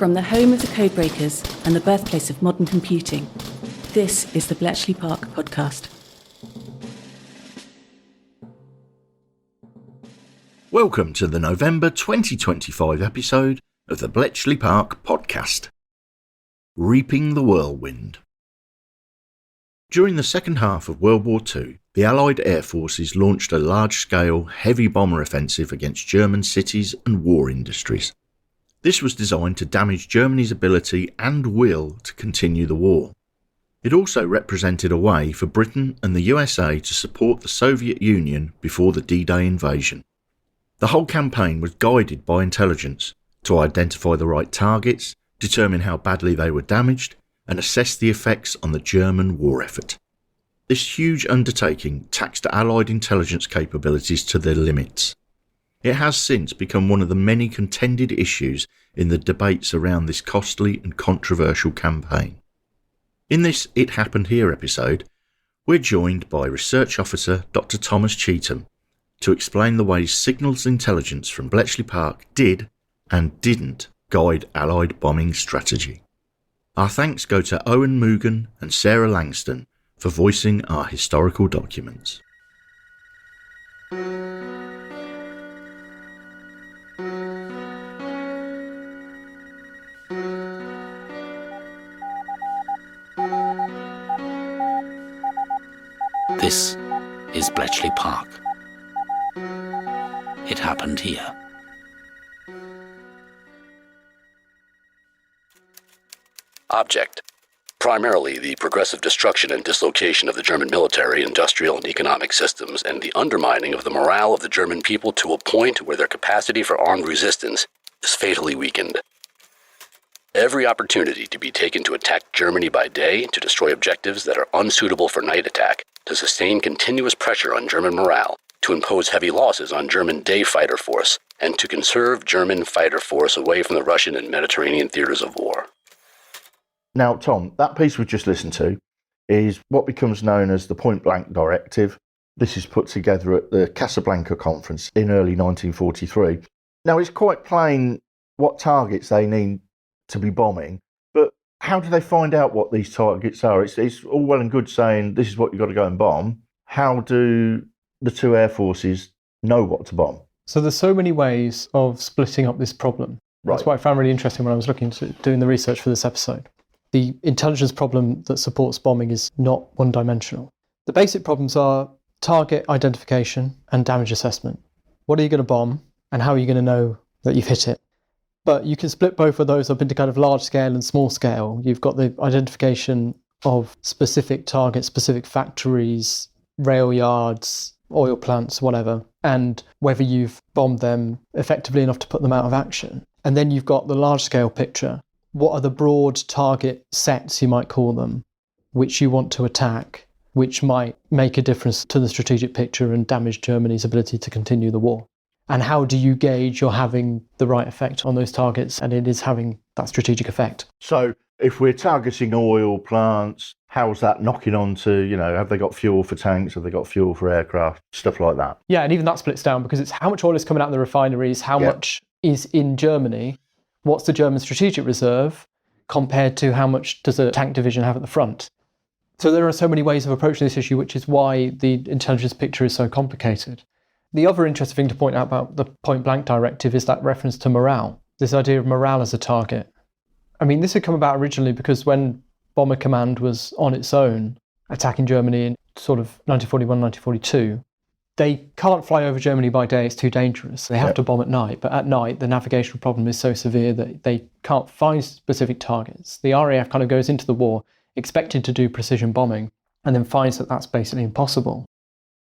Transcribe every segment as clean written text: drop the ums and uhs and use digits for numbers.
From the home of the codebreakers and the birthplace of modern computing, this is the Bletchley Park podcast. Welcome to the November 2025 episode of the Bletchley Park podcast. Reaping the Whirlwind. During the second half of World War II, the Allied air forces launched a large-scale heavy bomber offensive against German cities and war industries. This was designed to damage Germany's ability and will to continue the war. It also represented a way for Britain and the USA to support the Soviet Union before the D-Day invasion. The whole campaign was guided by intelligence to identify the right targets, determine how badly they were damaged, and assess the effects on the German war effort. This huge undertaking taxed Allied intelligence capabilities to their limits. It has since become one of the many contended issues in the debates around this costly and controversial campaign. In this It Happened Here episode, we're joined by Research Officer Dr. Thomas Cheetham to explain the ways signals intelligence from Bletchley Park did and didn't guide Allied bombing strategy. Our thanks go to Owen Moogan and Sarah Langston for voicing our historical documents. This is Bletchley Park. It happened here. Object: primarily the progressive destruction and dislocation of the German military, industrial, and economic systems, and the undermining of the morale of the German people to a point where their capacity for armed resistance is fatally weakened. Every opportunity to be taken to attack Germany by day, to destroy objectives that are unsuitable for night attack, to sustain continuous pressure on German morale, to impose heavy losses on German day fighter force, and to conserve German fighter force away from the Russian and Mediterranean theaters of war. Now, Tom, that piece we've just listened to is what becomes known as the Point Blank Directive. This is put together at the Casablanca Conference in early 1943. Now, it's quite plain what targets they need to be bombing, but how do they find out what these targets are? It's all well and good saying this is what you've got to go and bomb. How do the two air forces know what to bomb? So there's so many ways of splitting up this problem. Right. That's what I found really interesting when I was looking to doing the research for this episode. The intelligence problem that supports bombing is not one-dimensional. The basic problems are target identification and damage assessment. What are you going to bomb, and how are you going to know that you've hit it? But you can split both of those up into kind of large scale and small scale. You've got the identification of specific targets, specific factories, rail yards, oil plants, whatever, and whether you've bombed them effectively enough to put them out of action. And then you've got the large scale picture. What are the broad target sets, you might call them, which you want to attack, which might make a difference to the strategic picture and damage Germany's ability to continue the war? And how do you gauge you're having the right effect on those targets and it is having that strategic effect? So if we're targeting oil plants, how's that knocking on to, have they got fuel for tanks? Have they got fuel for aircraft? Stuff like that. Yeah, and even that splits down because it's how much oil is coming out of the refineries, how much is in Germany, what's the German strategic reserve compared to how much does a tank division have at the front? So there are so many ways of approaching this issue, which is why the intelligence picture is so complicated. The other interesting thing to point out about the Point Blank Directive is that reference to morale, this idea of morale as a target. I mean, this had come about originally because when Bomber Command was on its own, attacking Germany in sort of 1941, 1942, they can't fly over Germany by day, it's too dangerous. They have to bomb at night, but at night the navigational problem is so severe that they can't find specific targets. The RAF kind of goes into the war expected to do precision bombing and then finds that that's basically impossible.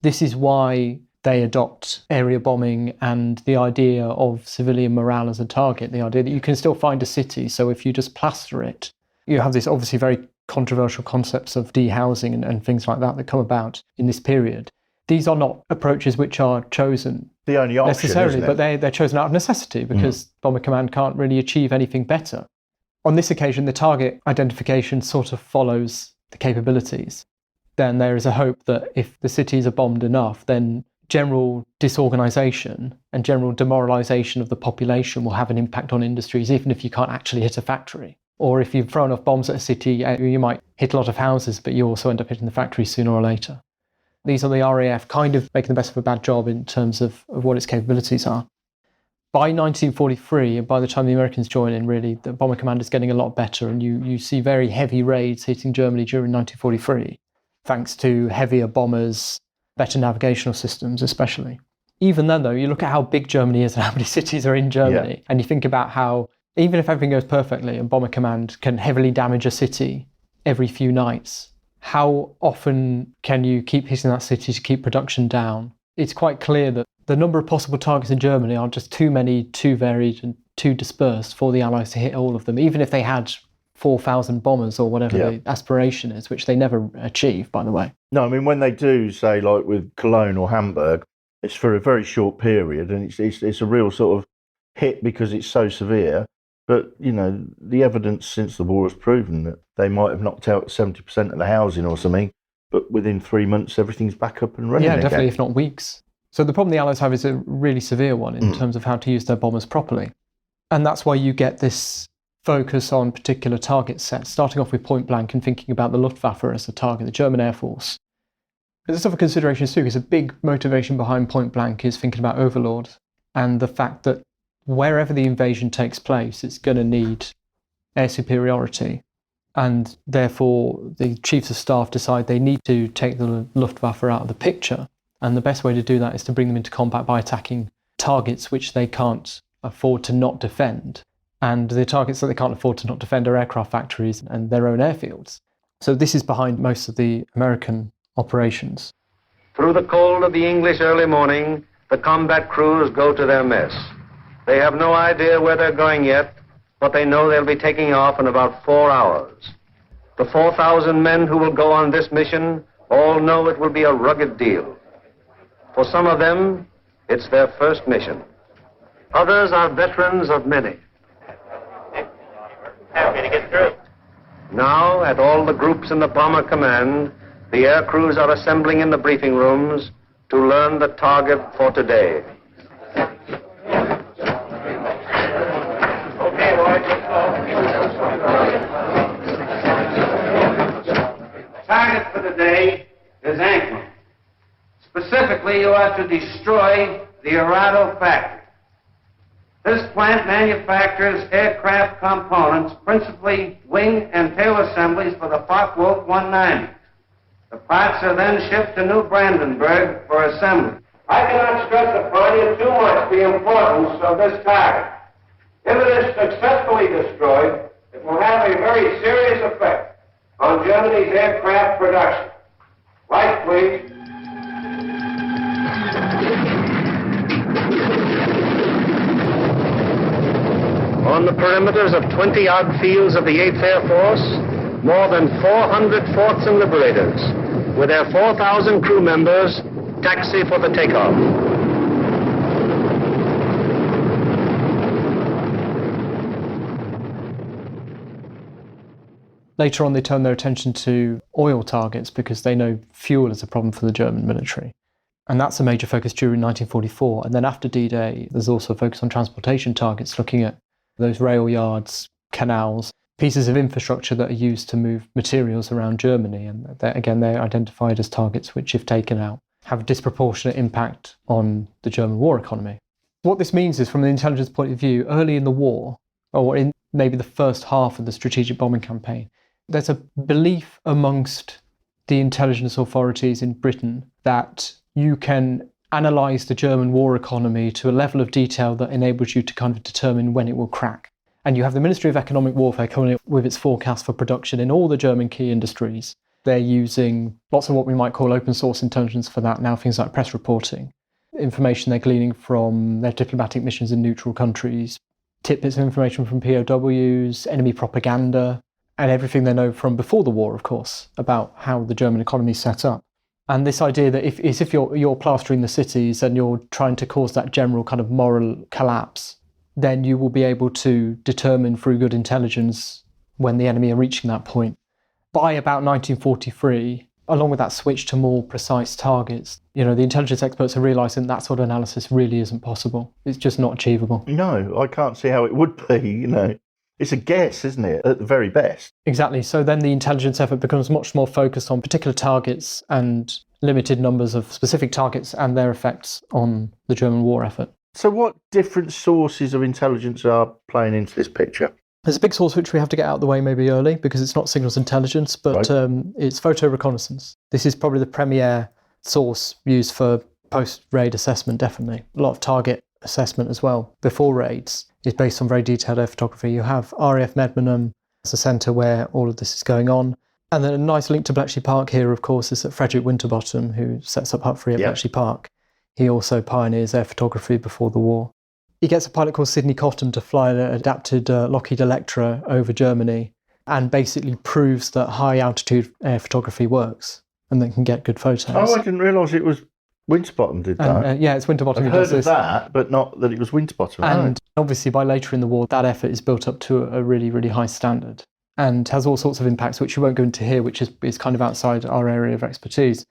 This is why they adopt area bombing and the idea of civilian morale as a target, the idea that you can still find a city, so if you just plaster it, you have this obviously very controversial concepts of dehousing and things like that come about in this period. These are not approaches which are chosen the only option, necessarily, isn't it? but they're chosen out of necessity because Bomber Command can't really achieve anything better. On this occasion, the target identification sort of follows the capabilities. Then there is a hope that if the cities are bombed enough, then general disorganisation and general demoralisation of the population will have an impact on industries, even if you can't actually hit a factory. Or if you've thrown off bombs at a city, you might hit a lot of houses, but you also end up hitting the factory sooner or later. These are the RAF kind of making the best of a bad job in terms of what its capabilities are. By 1943, and by the time the Americans join in, really, the Bomber Command is getting a lot better, and you see very heavy raids hitting Germany during 1943, thanks to heavier bombers, better navigational systems especially. Even then, though, you look at how big Germany is and how many cities are in Germany, and you think about how, even if everything goes perfectly and Bomber Command can heavily damage a city every few nights, how often can you keep hitting that city to keep production down? It's quite clear that the number of possible targets in Germany are just too many, too varied, and too dispersed for the Allies to hit all of them, even if they had 4,000 bombers or whatever the aspiration is, which they never achieve, by the way. No, I mean, when they do, say, like with Cologne or Hamburg, it's for a very short period, and it's a real sort of hit because it's so severe. But, you know, the evidence since the war has proven that they might have knocked out 70% of the housing or something, but within 3 months, everything's back up and running again. Yeah, definitely, if not weeks. So the problem the Allies have is a really severe one in terms of how to use their bombers properly. And that's why you get this focus on particular target sets, starting off with point blank and thinking about the Luftwaffe as a target, the German Air Force. There's other considerations too, because a big motivation behind point blank is thinking about Overlord and the fact that wherever the invasion takes place, it's going to need air superiority. And therefore, the chiefs of staff decide they need to take the Luftwaffe out of the picture. And the best way to do that is to bring them into combat by attacking targets which they can't afford to not defend. And the targets that they can't afford to not defend are aircraft factories and their own airfields. So this is behind most of the American operations. Through the cold of the English early morning, the combat crews go to their mess. They have no idea where they're going yet, but they know they'll be taking off in about 4 hours. The 4,000 men who will go on this mission all know it will be a rugged deal. For some of them, it's their first mission. Others are veterans of many. Happy to get through. Now, at all the groups in the Bomber Command, the air crews are assembling in the briefing rooms to learn the target for today. Okay, boys, let's go. Target for today is Ankman. Specifically, you are to destroy the Arado factory. This plant manufactures aircraft components, principally wing and tail assemblies for the Focke-Wulf 190. The parts are then shipped to New Brandenburg for assembly. I cannot stress upon you too much the importance of this target. If it is successfully destroyed, it will have a very serious effect on Germany's aircraft production. Light, please. On the perimeters of 20-odd fields of the 8th Air Force, more than 400 forts and liberators, with their 4,000 crew members, taxi for the takeoff. Later on, they turn their attention to oil targets because they know fuel is a problem for the German military. And that's a major focus during 1944. And then after D-Day, there's also a focus on transportation targets, looking at those rail yards, canals, pieces of infrastructure that are used to move materials around Germany. And they're identified as targets which, if taken out, have a disproportionate impact on the German war economy. What this means is, from an intelligence point of view, early in the war, or in maybe the first half of the strategic bombing campaign, there's a belief amongst the intelligence authorities in Britain that you can analyse the German war economy to a level of detail that enables you to kind of determine when it will crack. And you have the Ministry of Economic Warfare coming up with its forecast for production in all the German key industries. They're using lots of what we might call open source intelligence for that now, things like press reporting, information they're gleaning from their diplomatic missions in neutral countries, tidbits of information from POWs, enemy propaganda, and everything they know from before the war, of course, about how the German economy is set up. And this idea that if you're plastering the cities and you're trying to cause that general kind of moral collapse, then you will be able to determine through good intelligence when the enemy are reaching that point. By about 1943, along with that switch to more precise targets, the intelligence experts are realising that sort of analysis really isn't possible. It's just not achievable. No, I can't see how it would be, It's a guess, isn't it, at the very best? Exactly. So then the intelligence effort becomes much more focused on particular targets and limited numbers of specific targets and their effects on the German war effort. So what different sources of intelligence are playing into this picture? There's a big source which we have to get out of the way maybe early because it's not signals intelligence, but Right. It's photo reconnaissance. This is probably the premier source used for post-raid assessment, definitely. A lot of target assessment as well before raids is based on very detailed air photography. You have RAF Medmenham as a centre where all of this is going on. And then a nice link to Bletchley Park here, of course, is that Frederick Winterbottom, who sets up Hut 3 at Bletchley Park, he also pioneers air photography before the war. He gets a pilot called Sidney Cottam to fly an adapted Lockheed Electra over Germany and basically proves that high-altitude air photography works and then can get good photos. Oh, I didn't realise it was Winterbottom did that. And, it's Winterbottom I've who does heard of this. that, but not that it was Winterbottom. And obviously by later in the war, that effort is built up to a really, really high standard and has all sorts of impacts, which we won't go into here, which is kind of outside our area of expertise.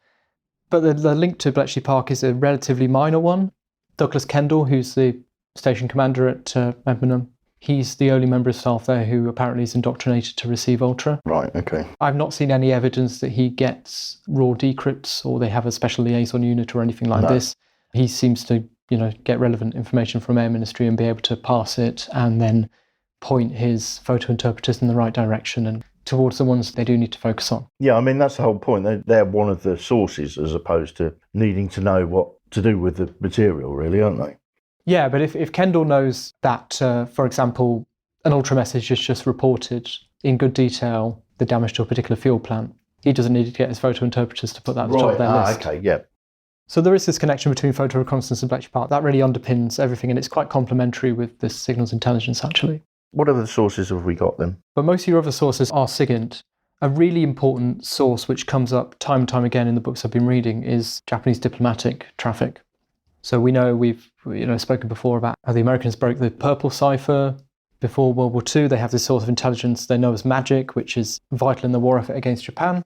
But the link to Bletchley Park is a relatively minor one. Douglas Kendall, who's the station commander at Medmenham, he's the only member of staff there who apparently is indoctrinated to receive Ultra. Right, okay. I've not seen any evidence that he gets raw decrypts or they have a special liaison unit or anything like this. He seems to, get relevant information from Air Ministry and be able to pass it and then point his photo interpreters in the right direction and towards the ones they do need to focus on. Yeah, I mean, that's the whole point. They're one of the sources as opposed to needing to know what to do with the material, really, aren't they? Yeah, but if Kendall knows that, for example, an Ultra message has just reported in good detail the damage to a particular fuel plant, he doesn't need to get his photo interpreters to put that at the top of their list. Okay, yeah. So there is this connection between photo reconnaissance and Bletchley Park. That really underpins everything, and it's quite complementary with this signals intelligence, actually. What other sources have we got then? But most of your other sources are SIGINT. A really important source which comes up time and time again in the books I've been reading is Japanese diplomatic traffic. So we know we've spoken before about how the Americans broke the purple cipher before World War II. They have this sort of intelligence they know as magic, which is vital in the war effort against Japan.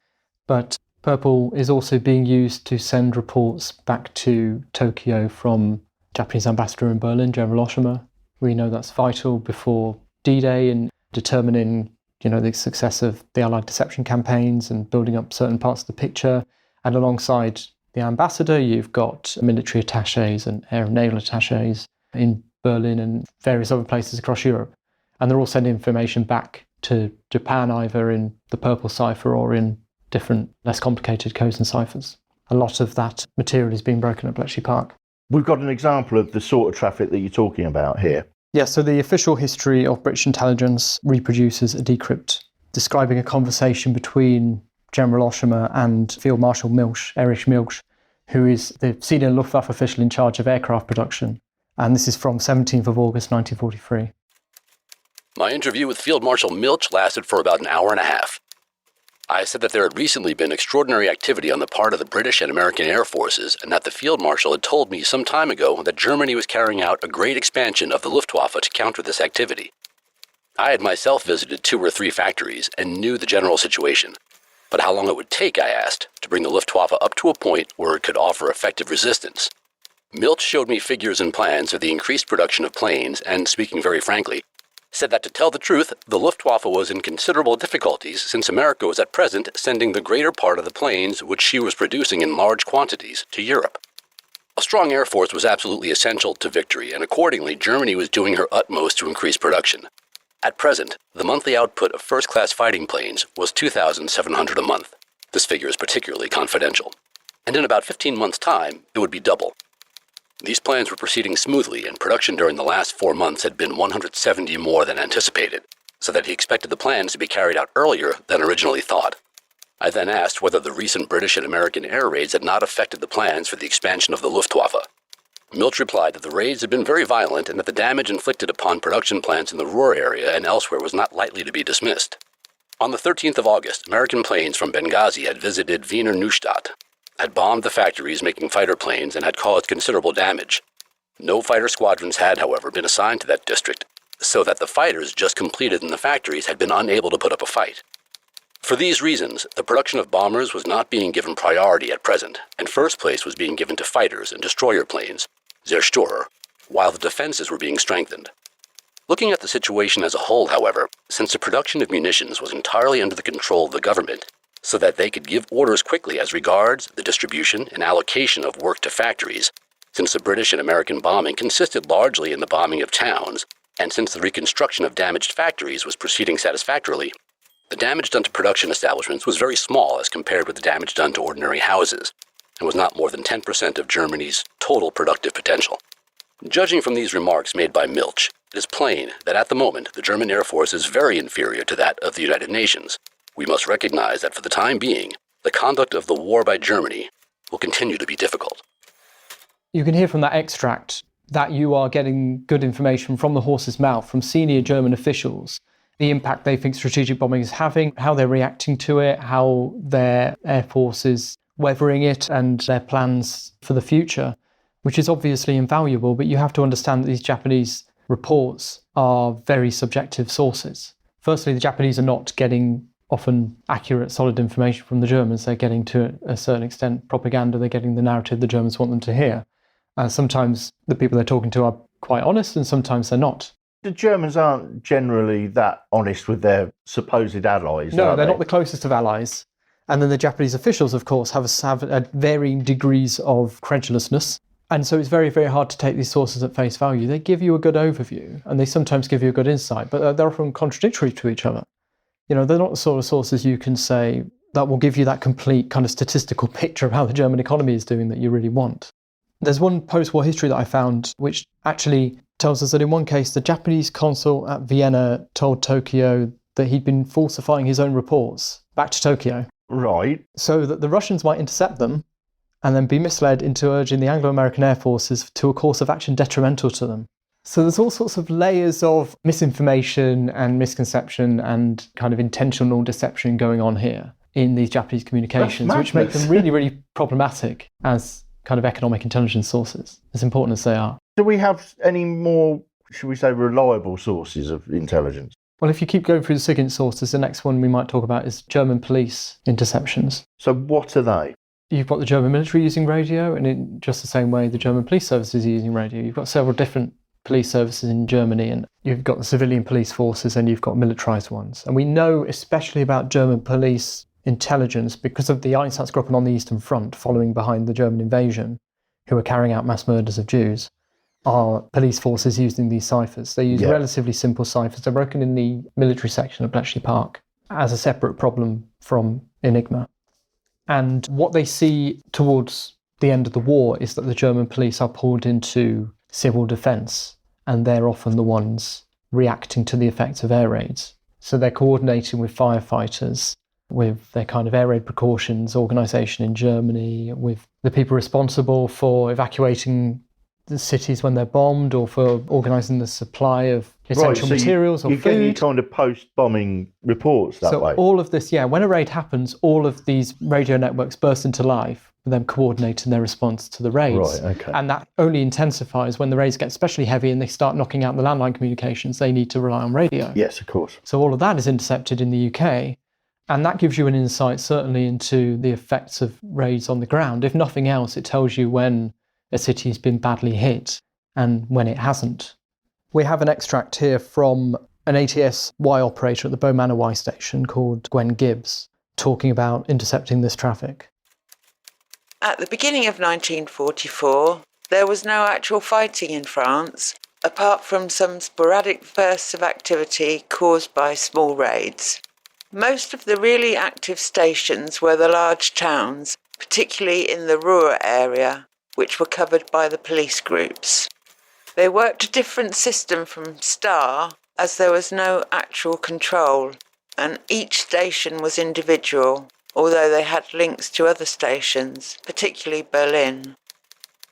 But purple is also being used to send reports back to Tokyo from Japanese ambassador in Berlin, General Oshima. We know that's vital before D-Day in determining, the success of the Allied deception campaigns and building up certain parts of the picture. And alongside the ambassador, you've got military attachés and air and naval attachés in Berlin and various other places across Europe. And they're all sending information back to Japan, either in the purple cipher or in different, less complicated codes and ciphers. A lot of that material is being broken at Bletchley Park. We've got an example of the sort of traffic that you're talking about here. Yeah, so the official history of British intelligence reproduces a decrypt describing a conversation between General Oshima and Field Marshal Milch, Erich Milch, who is the senior Luftwaffe official in charge of aircraft production. And this is from 17th of August 1943. My interview with Field Marshal Milch lasted for about an hour and a half. I said that there had recently been extraordinary activity on the part of the British and American Air Forces, and that the Field Marshal had told me some time ago that Germany was carrying out a great expansion of the Luftwaffe to counter this activity. I had myself visited 2 or 3 factories and knew the general situation. But how long it would take, I asked, to bring the Luftwaffe up to a point where it could offer effective resistance. Milch showed me figures and plans of the increased production of planes and, speaking very frankly, said that to tell the truth, the Luftwaffe was in considerable difficulties since America was at present sending the greater part of the planes which she was producing in large quantities to Europe. A strong air force was absolutely essential to victory, and accordingly Germany was doing her utmost to increase production. At present, the monthly output of first-class fighting planes was 2,700 a month. This figure is particularly confidential. And in about 15 months' time, it would be double. These plans were proceeding smoothly, and production during the last 4 months had been 170 more than anticipated, so that he expected the plans to be carried out earlier than originally thought. I then asked whether the recent British and American air raids had not affected the plans for the expansion of the Luftwaffe. Milch replied that the raids had been very violent and that the damage inflicted upon production plants in the Ruhr area and elsewhere was not lightly to be dismissed. On the 13th of August, American planes from Benghazi had visited Wiener Neustadt, had bombed the factories making fighter planes, and had caused considerable damage. No fighter squadrons had, however, been assigned to that district, so that the fighters just completed in the factories had been unable to put up a fight. For these reasons, the production of bombers was not being given priority at present, and first place was being given to fighters and destroyer planes, Zerstörer, while the defenses were being strengthened. Looking at the situation as a whole, however, since the production of munitions was entirely under the control of the government, so that they could give orders quickly as regards the distribution and allocation of work to factories, since the British and American bombing consisted largely in the bombing of towns, and since the reconstruction of damaged factories was proceeding satisfactorily, the damage done to production establishments was very small as compared with the damage done to ordinary houses, and was not more than 10% of Germany's total productive potential. Judging from these remarks made by Milch, it is plain that at the moment the German Air Force is very inferior to that of the United Nations. We must recognize that for the time being, the conduct of the war by Germany will continue to be difficult. You can hear from that extract that you are getting good information from the horse's mouth, from senior German officials, the impact they think strategic bombing is having, how they're reacting to it, how their air force is weathering it, and their plans for the future, which is obviously invaluable. But you have to understand that these Japanese reports are very subjective sources. Firstly, the Japanese are not getting often accurate, solid information from the Germans. They're getting, to a certain extent, propaganda. They're getting the narrative the Germans want them to hear. Sometimes the people they're talking to are quite honest, and sometimes they're not. The Germans aren't generally that honest with their supposed allies, No, they're not the closest of allies. And then the Japanese officials, of course, have varying degrees of credulousness. And so it's very, very hard to take these sources at face value. They give you a good overview, and they sometimes give you a good insight, but they're often contradictory to each other. You know, they're not the sort of sources you can say that will give you that complete kind of statistical picture of how the German economy is doing that you really want. There's one post-war history that I found which actually tells us that in one case, the Japanese consul at Vienna told Tokyo that he'd been falsifying his own reports back to Tokyo. Right. So that the Russians might intercept them and then be misled into urging the Anglo-American air forces to a course of action detrimental to them. So there's all sorts of layers of misinformation and misconception and kind of intentional deception going on here in these Japanese communications, which make them really, really problematic as kind of economic intelligence sources, as important as they are. Do we have any more, should we say, reliable sources of intelligence? Well, if you keep going through the SIGINT sources, the next one we might talk about is German police interceptions. So what are they? You've got the German military using radio, and in just the same way the German police services are using radio. You've got several different police services in Germany, and you've got the civilian police forces and you've got militarised ones. And we know especially about German police intelligence because of the Einsatzgruppen on the Eastern Front following behind the German invasion, who are carrying out mass murders of Jews, are police forces using these ciphers. They use relatively simple ciphers. They're broken in the military section of Bletchley Park as a separate problem from Enigma. And what they see towards the end of the war is that the German police are pulled into civil defence, and they're often the ones reacting to the effects of air raids. So they're coordinating with firefighters, with their kind of air raid precautions organisation in Germany, with the people responsible for evacuating the cities when they're bombed, or for organising the supply of essential materials or food. You're getting kind of post-bombing reports that way. So all of this, when a raid happens, all of these radio networks burst into life, with them coordinating their response to the raids. Right, okay. And that only intensifies when the raids get especially heavy and they start knocking out the landline communications. They need to rely on radio. Yes, of course. So all of that is intercepted in the UK. And that gives you an insight, certainly, into the effects of raids on the ground. If nothing else, it tells you when a city has been badly hit and when it hasn't. We have an extract here from an ATS-Y operator at the Bow Manor Y station called Gwen Gibbs, talking about intercepting this traffic. At the beginning of 1944, there was no actual fighting in France, apart from some sporadic bursts of activity caused by small raids. Most of the really active stations were the large towns, particularly in the Ruhr area, which were covered by the police groups. They worked a different system from STAR, as there was no actual control, and each station was individual, although they had links to other stations, particularly Berlin.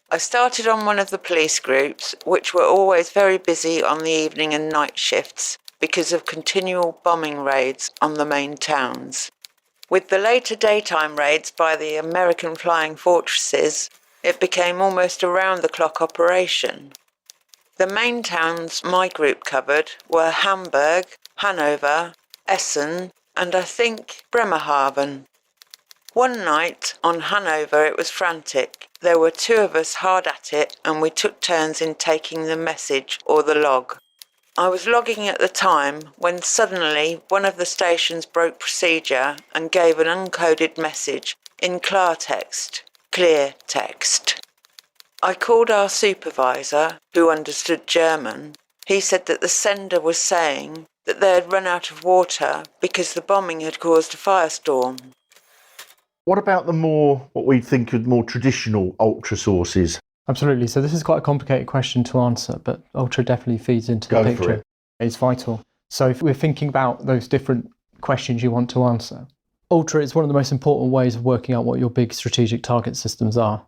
I started on one of the police groups, which were always very busy on the evening and night shifts because of continual bombing raids on the main towns. With the later daytime raids by the American flying fortresses, it became almost a round-the-clock operation. The main towns my group covered were Hamburg, Hanover, Essen, and I think Bremerhaven. One night on Hanover it was frantic. There were two of us hard at it and we took turns in taking the message or the log. I was logging at the time when suddenly one of the stations broke procedure and gave an uncoded message in klartext, clear text. I called our supervisor, who understood German. He said that the sender was saying that they had run out of water because the bombing had caused a firestorm. What about what we think of more traditional ultra sources? Absolutely. So this is quite a complicated question to answer, but ultra definitely feeds into the picture. Go for it. It's vital. So if we're thinking about those different questions you want to answer, ultra is one of the most important ways of working out what your big strategic target systems are.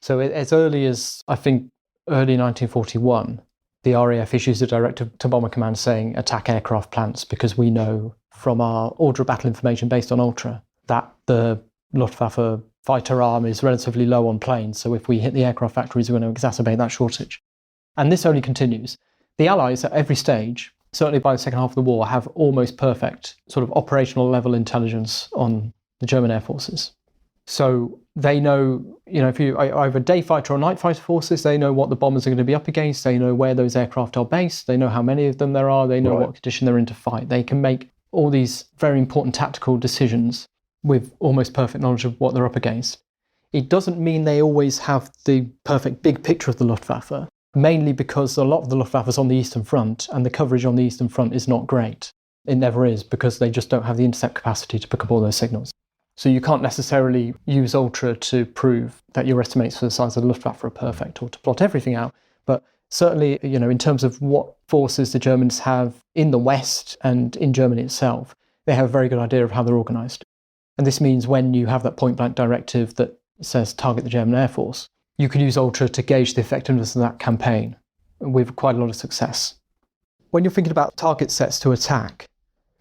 So as early as, I think, early 1941, the RAF issues a directive to Bomber Command saying attack aircraft plants, because we know from our order of battle information based on ultra that the Luftwaffe fighter arm is relatively low on planes, so if we hit the aircraft factories, we're going to exacerbate that shortage. And this only continues. The Allies at every stage, certainly by the second half of the war, have almost perfect sort of operational level intelligence on the German air forces. So they know, if you either day fighter or night fighter forces, they know what the bombers are going to be up against, they know where those aircraft are based, they know how many of them there are, they know what condition they're in to fight. They can make all these very important tactical decisions with almost perfect knowledge of what they're up against. It doesn't mean they always have the perfect big picture of the Luftwaffe, mainly because a lot of the Luftwaffe is on the Eastern Front, and the coverage on the Eastern Front is not great. It never is, because they just don't have the intercept capacity to pick up all those signals. So you can't necessarily use ultra to prove that your estimates for the size of the Luftwaffe are perfect, or to plot everything out. But certainly, in terms of what forces the Germans have in the West and in Germany itself, they have a very good idea of how they're organised. And this means when you have that point-blank directive that says target the German Air Force, you can use ultra to gauge the effectiveness of that campaign with quite a lot of success. When you're thinking about target sets to attack,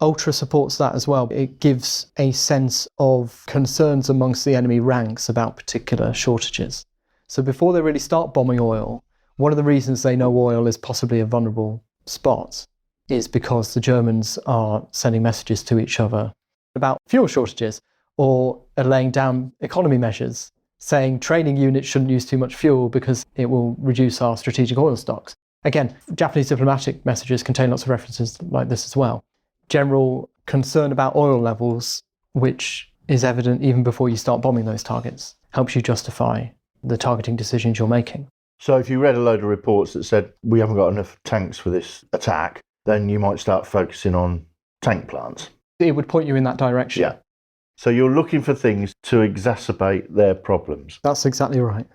ultra supports that as well. It gives a sense of concerns amongst the enemy ranks about particular shortages. So before they really start bombing oil, one of the reasons they know oil is possibly a vulnerable spot is because the Germans are sending messages to each other about fuel shortages, or are laying down economy measures, saying training units shouldn't use too much fuel because it will reduce our strategic oil stocks. Again, Japanese diplomatic messages contain lots of references like this as well. General concern about oil levels, which is evident even before you start bombing those targets, helps you justify the targeting decisions you're making. So if you read a load of reports that said we haven't got enough tanks for this attack, then you might start focusing on tank plants. It would point you in that direction. Yeah. So you're looking for things to exacerbate their problems. That's exactly right.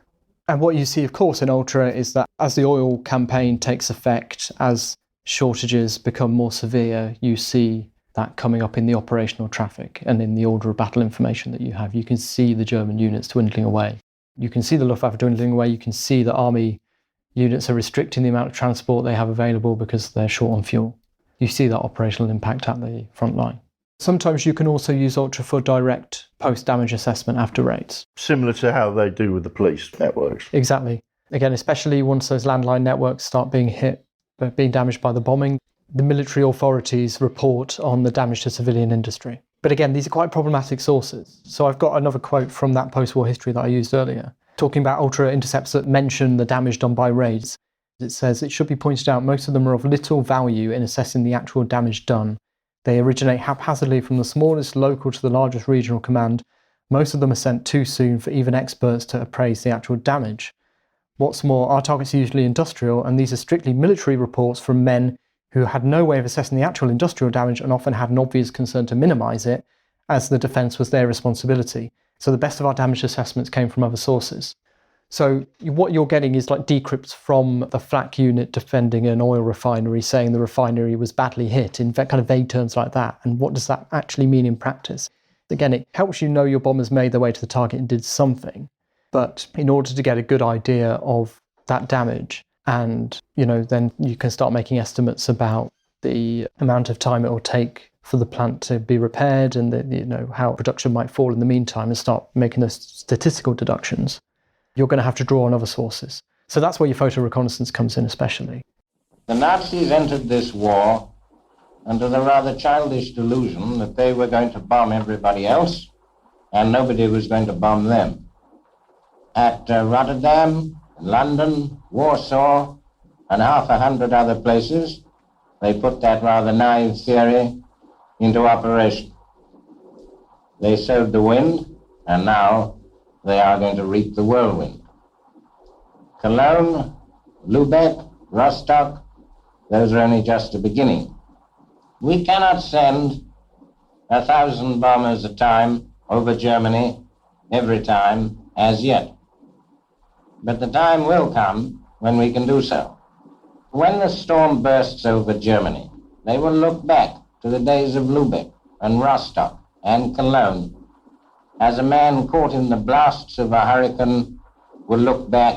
And what you see, of course, in ultra is that as the oil campaign takes effect, as shortages become more severe, you see that coming up in the operational traffic and in the order of battle information that you have. You can see the German units dwindling away. You can see the Luftwaffe dwindling away. You can see that army units are restricting the amount of transport they have available because they're short on fuel. You see that operational impact at the front line. Sometimes you can also use ultra for direct post-damage assessment after raids. Similar to how they do with the police networks. Exactly. Again, especially once those landline networks start being hit, being damaged by the bombing, the military authorities report on the damage to civilian industry. But again, these are quite problematic sources. So I've got another quote from that post-war history that I used earlier, talking about ultra intercepts that mention the damage done by raids. It says, it should be pointed out most of them are of little value in assessing the actual damage done. They originate haphazardly from the smallest local to the largest regional command. Most of them are sent too soon for even experts to appraise the actual damage. What's more, our targets are usually industrial, and these are strictly military reports from men who had no way of assessing the actual industrial damage and often had an obvious concern to minimise it, as the defence was their responsibility. So the best of our damage assessments came from other sources. So what you're getting is like decrypts from the flak unit defending an oil refinery, saying the refinery was badly hit, in kind of vague terms like that. And what does that actually mean in practice? Again, it helps you know your bombers made their way to the target and did something. But in order to get a good idea of that damage, and then you can start making estimates about the amount of time it will take for the plant to be repaired, and how production might fall in the meantime, and start making those statistical deductions. You're going to have to draw on other sources. So that's where your photo reconnaissance comes in especially. The Nazis entered this war under the rather childish delusion that they were going to bomb everybody else and nobody was going to bomb them. At Rotterdam, London, Warsaw, and half a hundred other places, they put that rather naive theory into operation. They sowed the wind, and now they are going to reap the whirlwind. Cologne, Lubeck, Rostock, those are only just the beginning. We cannot send 1,000 bombers a time over Germany every time as yet. But the time will come when we can do so. When the storm bursts over Germany, they will look back to the days of Lubeck and Rostock and Cologne, as a man caught in the blasts of a hurricane will look back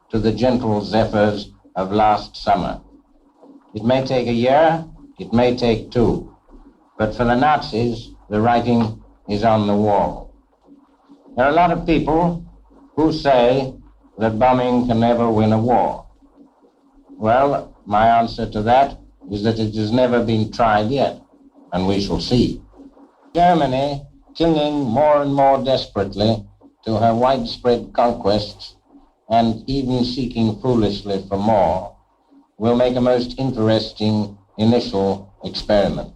to the gentle zephyrs of last summer. It may take a year, it may take two, but for the Nazis, the writing is on the wall. There are a lot of people who say that bombing can never win a war. Well, my answer to that is that it has never been tried yet, and we shall see. Germany, clinging more and more desperately to her widespread conquests and even seeking foolishly for more, will make a most interesting initial experiment.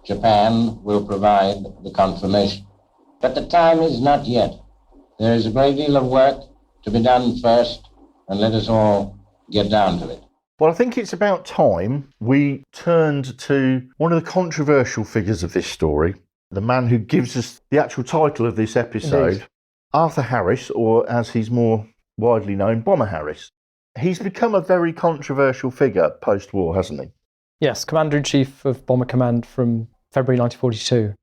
Japan will provide the confirmation. But the time is not yet. There is a great deal of work to be done first, and let us all get down to it. Well, I think it's about time we turned to one of the controversial figures of this story, the man who gives us the actual title of this episode, Indeed. Arthur Harris, or as he's more widely known, Bomber Harris. He's become a very controversial figure post-war, hasn't he? Yes, Commander-in-Chief of Bomber Command from February 1942.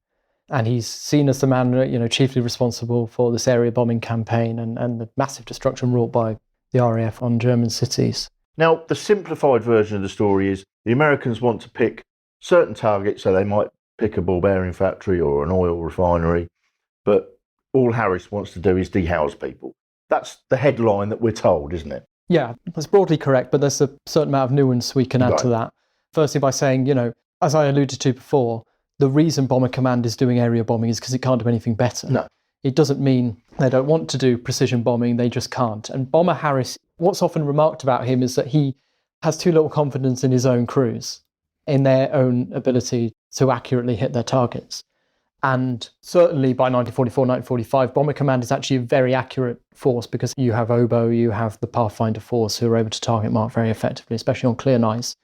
And he's seen as the man, chiefly responsible for this area bombing campaign and the massive destruction wrought by the RAF on German cities. Now, the simplified version of the story is the Americans want to pick certain targets, so they might pick a ball bearing factory or an oil refinery, but all Harris wants to do is dehouse people. That's the headline that we're told, isn't it? Yeah, that's broadly correct, but there's a certain amount of nuance we can add to that. Firstly, by saying, as I alluded to before, the reason Bomber Command is doing area bombing is because it can't do anything better. No. It doesn't mean they don't want to do precision bombing, they just can't. And Bomber Harris, what's often remarked about him is that he has too little confidence in his own crews, in their own ability to accurately hit their targets. And certainly by 1944, 1945, Bomber Command is actually a very accurate force because you have oboe, you have the Pathfinder force who are able to target mark very effectively, especially on clear nights.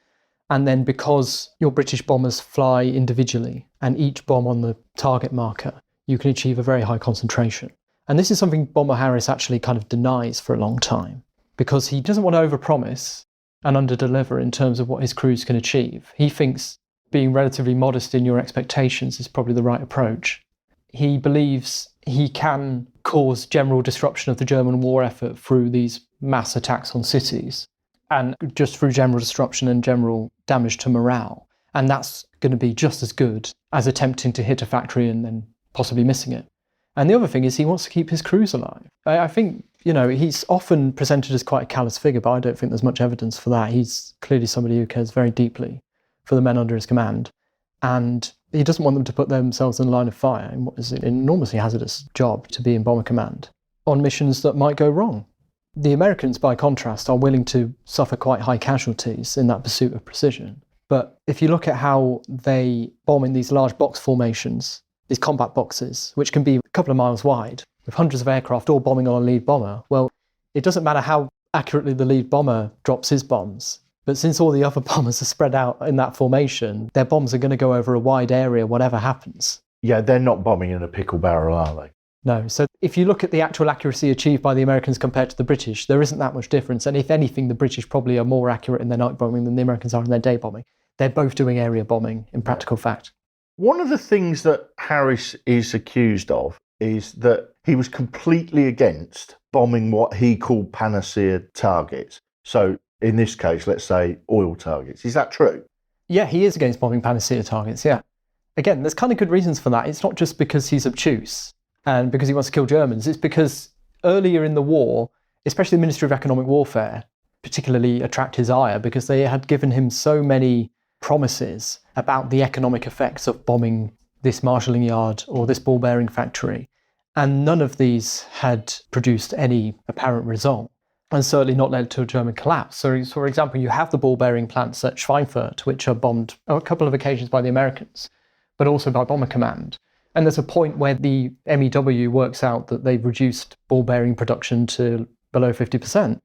And then because your British bombers fly individually and each bomb on the target marker, you can achieve a very high concentration. And this is something Bomber Harris actually kind of denies for a long time because he doesn't want to overpromise and underdeliver in terms of what his crews can achieve. He thinks being relatively modest in your expectations is probably the right approach. He believes he can cause general disruption of the German war effort through these mass attacks on cities and just through general disruption and general damage to morale. And that's going to be just as good as attempting to hit a factory and then possibly missing it. And the other thing is he wants to keep his crews alive. I think, he's often presented as quite a callous figure, but I don't think there's much evidence for that. He's clearly somebody who cares very deeply for the men under his command. And he doesn't want them to put themselves in the line of fire in what is an enormously hazardous job to be in Bomber Command on missions that might go wrong. The Americans, by contrast, are willing to suffer quite high casualties in that pursuit of precision. But if you look at how they bomb in these large box formations, these combat boxes, which can be a couple of miles wide, with hundreds of aircraft all bombing on a lead bomber, well, it doesn't matter how accurately the lead bomber drops his bombs. But since all the other bombers are spread out in that formation, their bombs are going to go over a wide area, whatever happens. Yeah, they're not bombing in a pickle barrel, are they? No. So if you look at the actual accuracy achieved by the Americans compared to the British, there isn't that much difference. And if anything, the British probably are more accurate in their night bombing than the Americans are in their day bombing. They're both doing area bombing in practical fact. One of the things that Harris is accused of is that he was completely against bombing what he called panacea targets. So in this case, let's say oil targets. Is that true? Yeah, he is against bombing panacea targets, yeah. Again, there's kind of good reasons for that. It's not just because he's obtuse and because he wants to kill Germans. It's because earlier in the war, especially the Ministry of Economic Warfare, particularly attract his ire because they had given him so many promises about the economic effects of bombing this marshalling yard or this ball bearing factory. And none of these had produced any apparent result, and certainly not led to a German collapse. So, for example, you have the ball bearing plants at Schweinfurt, which are bombed on a couple of occasions by the Americans, but also by Bomber Command. And there's a point where the MEW works out that they've reduced ball bearing production to below 50%.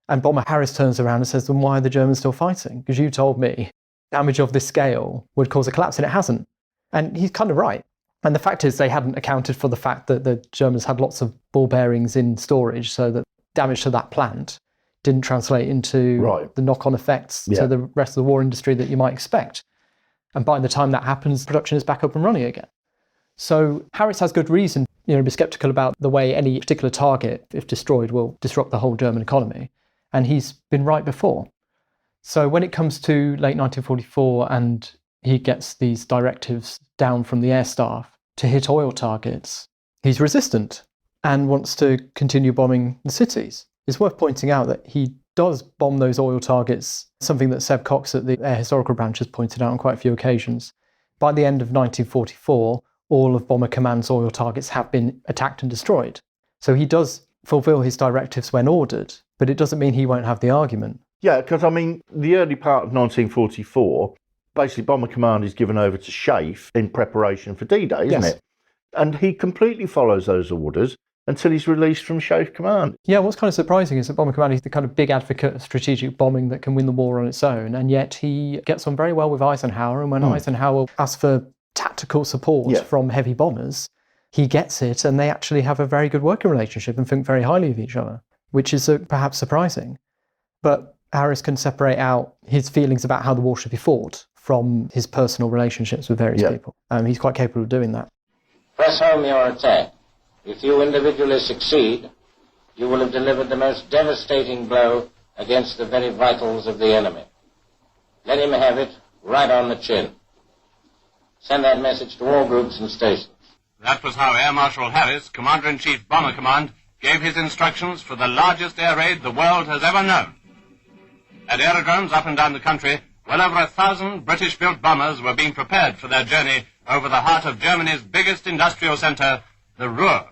And Bomber Harris turns around and says, then why are the Germans still fighting? Because you told me damage of this scale would cause a collapse, and it hasn't. And he's kind of right. And the fact is they hadn't accounted for the fact that the Germans had lots of ball bearings in storage, so that damage to that plant didn't translate into the knock-on effects to the rest of the war industry that you might expect. And by the time that happens, production is back up and running again. So Harris has good reason, to be sceptical about the way any particular target, if destroyed, will disrupt the whole German economy. And he's been right before. So when it comes to late 1944 and he gets these directives down from the air staff to hit oil targets, he's resistant and wants to continue bombing the cities. It's worth pointing out that he does bomb those oil targets, something that Seb Cox at the Air Historical Branch has pointed out on quite a few occasions. By the end of 1944, all of Bomber Command's oil targets have been attacked and destroyed. So he does fulfill his directives when ordered, but it doesn't mean he won't have the argument. Yeah, because, the early part of 1944, basically Bomber Command is given over to Schaeff in preparation for D-Day, isn't it? And he completely follows those orders until he's released from Schaeff Command. Yeah, what's kind of surprising is that Bomber Command is the kind of big advocate of strategic bombing that can win the war on its own, and yet he gets on very well with Eisenhower, and when Eisenhower asks for tactical support from heavy bombers, he gets it, and they actually have a very good working relationship and think very highly of each other, which is perhaps surprising. But Harris can separate out his feelings about how the war should be fought from his personal relationships with various people. He's quite capable of doing that. Press home your attack. If you individually succeed, you will have delivered the most devastating blow against the very vitals of the enemy. Let him have it right on the chin. Send that message to all groups and stations. That was how Air Marshal Harris, Commander-in-Chief Bomber Command, gave his instructions for the largest air raid the world has ever known. At aerodromes up and down the country, well over 1,000 British-built bombers were being prepared for their journey over the heart of Germany's biggest industrial centre, the Ruhr.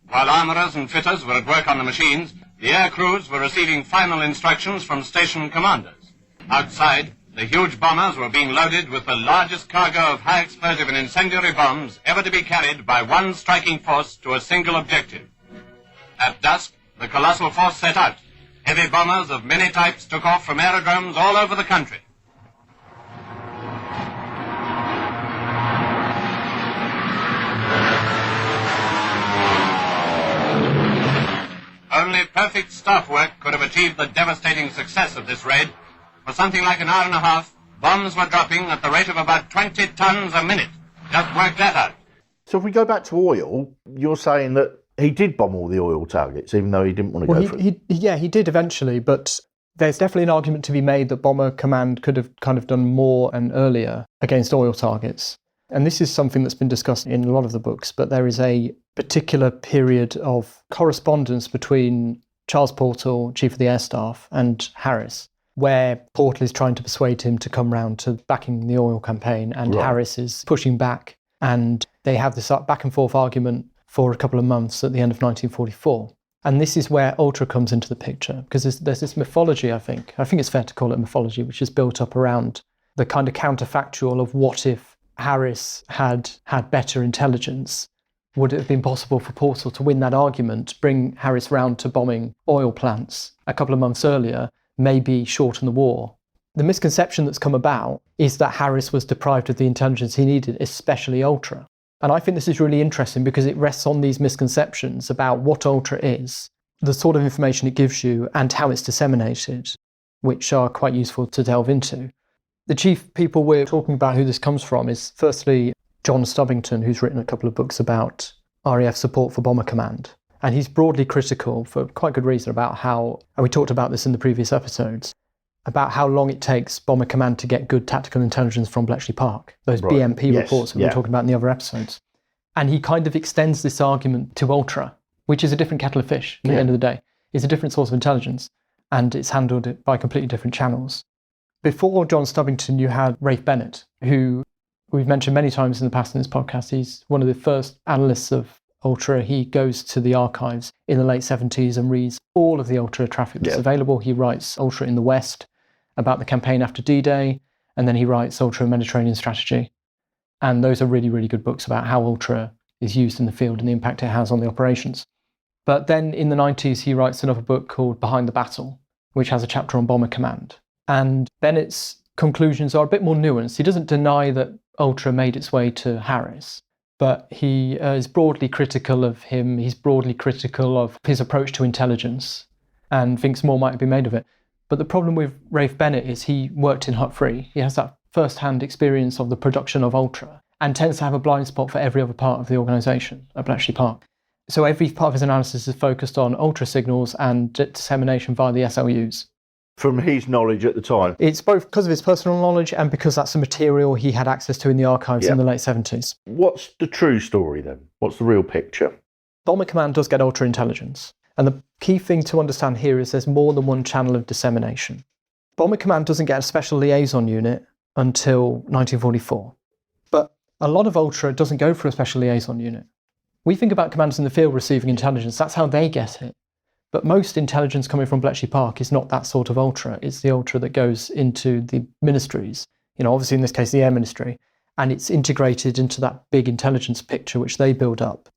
While armourers and fitters were at work on the machines, the air crews were receiving final instructions from station commanders. Outside, the huge bombers were being loaded with the largest cargo of high explosive and incendiary bombs ever to be carried by one striking force to a single objective. At dusk, the colossal force set out. Heavy bombers of many types took off from aerodromes all over the country. Only perfect staff work could have achieved the devastating success of this raid. For something like an hour and a half, bombs were dropping at the rate of about 20 tons a minute. Just work that out. So if we go back to oil, you're saying that he did bomb all the oil targets, even though he didn't want to go for it? He did eventually, but there's definitely an argument to be made that Bomber Command could have kind of done more and earlier against oil targets. And this is something that's been discussed in a lot of the books, but there is a particular period of correspondence between Charles Portal, Chief of the Air Staff, and Harris, where Portal is trying to persuade him to come round to backing the oil campaign, and Harris is pushing back, and they have this back and forth argument for a couple of months at the end of 1944. And this is where Ultra comes into the picture, because there's this mythology, I think it's fair to call it mythology, which is built up around the kind of counterfactual of what if Harris had better intelligence. Would it have been possible for Portal to win that argument, bring Harris round to bombing oil plants a couple of months earlier, maybe shorten the war? The misconception that's come about is that Harris was deprived of the intelligence he needed, especially Ultra. And I think this is really interesting because it rests on these misconceptions about what Ultra is, the sort of information it gives you, and how it's disseminated, which are quite useful to delve into. The chief people we're talking about who this comes from is firstly John Stubbington, who's written a couple of books about RAF support for Bomber Command. And he's broadly critical, for quite good reason, about how, and we talked about this in the previous episodes, about how long it takes Bomber Command to get good tactical intelligence from Bletchley Park, those BMP reports that we were talking about in the other episodes. And he kind of extends this argument to Ultra, which is a different kettle of fish at the end of the day. It's a different source of intelligence, and it's handled by completely different channels. Before John Stubbington, you had Rafe Bennett, who we've mentioned many times in the past in this podcast. He's one of the first analysts of Ultra. He goes to the archives in the late 70s and reads all of the Ultra traffic that's available. He writes Ultra in the West about the campaign after D-Day, and then he writes Ultra Mediterranean Strategy. And those are really, really good books about how Ultra is used in the field and the impact it has on the operations. But then in the 90s, he writes another book called Behind the Battle, which has a chapter on Bomber Command. And Bennett's conclusions are a bit more nuanced. He doesn't deny that Ultra made its way to Harris, but he is broadly critical of him. He's broadly critical of his approach to intelligence and thinks more might be made of it. But the problem with Rafe Bennett is he worked in Hut 3. He has that first-hand experience of the production of Ultra and tends to have a blind spot for every other part of the organisation at Bletchley Park. So every part of his analysis is focused on Ultra signals and dissemination via the SLUs. From his knowledge at the time? It's both because of his personal knowledge and because that's the material he had access to in the archives in the late 70s. What's the true story then? What's the real picture? Bomber Command does get Ultra intelligence. And the key thing to understand here is there's more than one channel of dissemination. Bomber Command doesn't get a special liaison unit until 1944. But a lot of Ultra doesn't go for a special liaison unit. We think about commanders in the field receiving intelligence. That's how they get it. But most intelligence coming from Bletchley Park is not that sort of Ultra. It's the Ultra that goes into the ministries, obviously in this case the Air Ministry, and it's integrated into that big intelligence picture which they build up.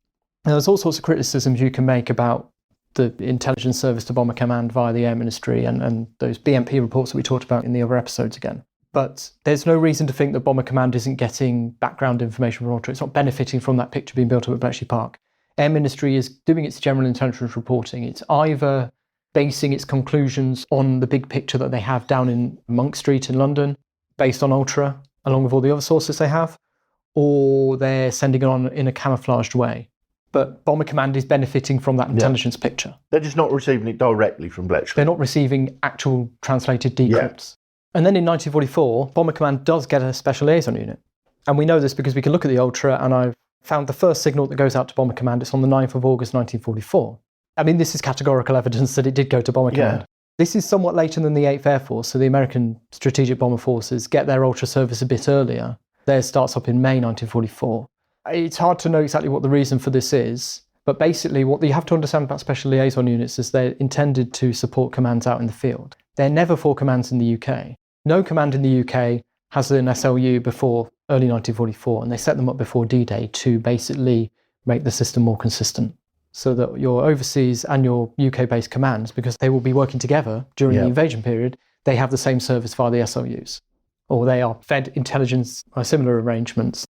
Now, there's all sorts of criticisms you can make about the intelligence service to Bomber Command via the Air Ministry and those BMP reports that we talked about in the other episodes again. But there's no reason to think that Bomber Command isn't getting background information from Ultra. It's not benefiting from that picture being built up at Bletchley Park. Air Ministry is doing its general intelligence reporting. It's either basing its conclusions on the big picture that they have down in Monk Street in London, based on Ultra, along with all the other sources they have, or they're sending it on in a camouflaged way. But Bomber Command is benefiting from that intelligence picture. They're just not receiving it directly from Bletchley. They're not receiving actual translated decrypts. And then in 1944, Bomber Command does get a special liaison unit. And we know this because we can look at the Ultra, and I've found the first signal that goes out to Bomber Command. It's on the 9th of August 1944. I mean, this is categorical evidence that it did go to Bomber Command. This is somewhat later than the 8th Air Force, so the American Strategic Bomber Forces get their Ultra service a bit earlier. Theirs starts up in May 1944. It's hard to know exactly what the reason for this is, but basically what you have to understand about special liaison units is they're intended to support commands out in the field. They're never for commands in the UK. No command in the UK has an SLU before early 1944, and they set them up before D-Day to basically make the system more consistent so that your overseas and your UK-based commands, because they will be working together during the invasion period, they have the same service via the SLUs, or they are fed intelligence by similar arrangements.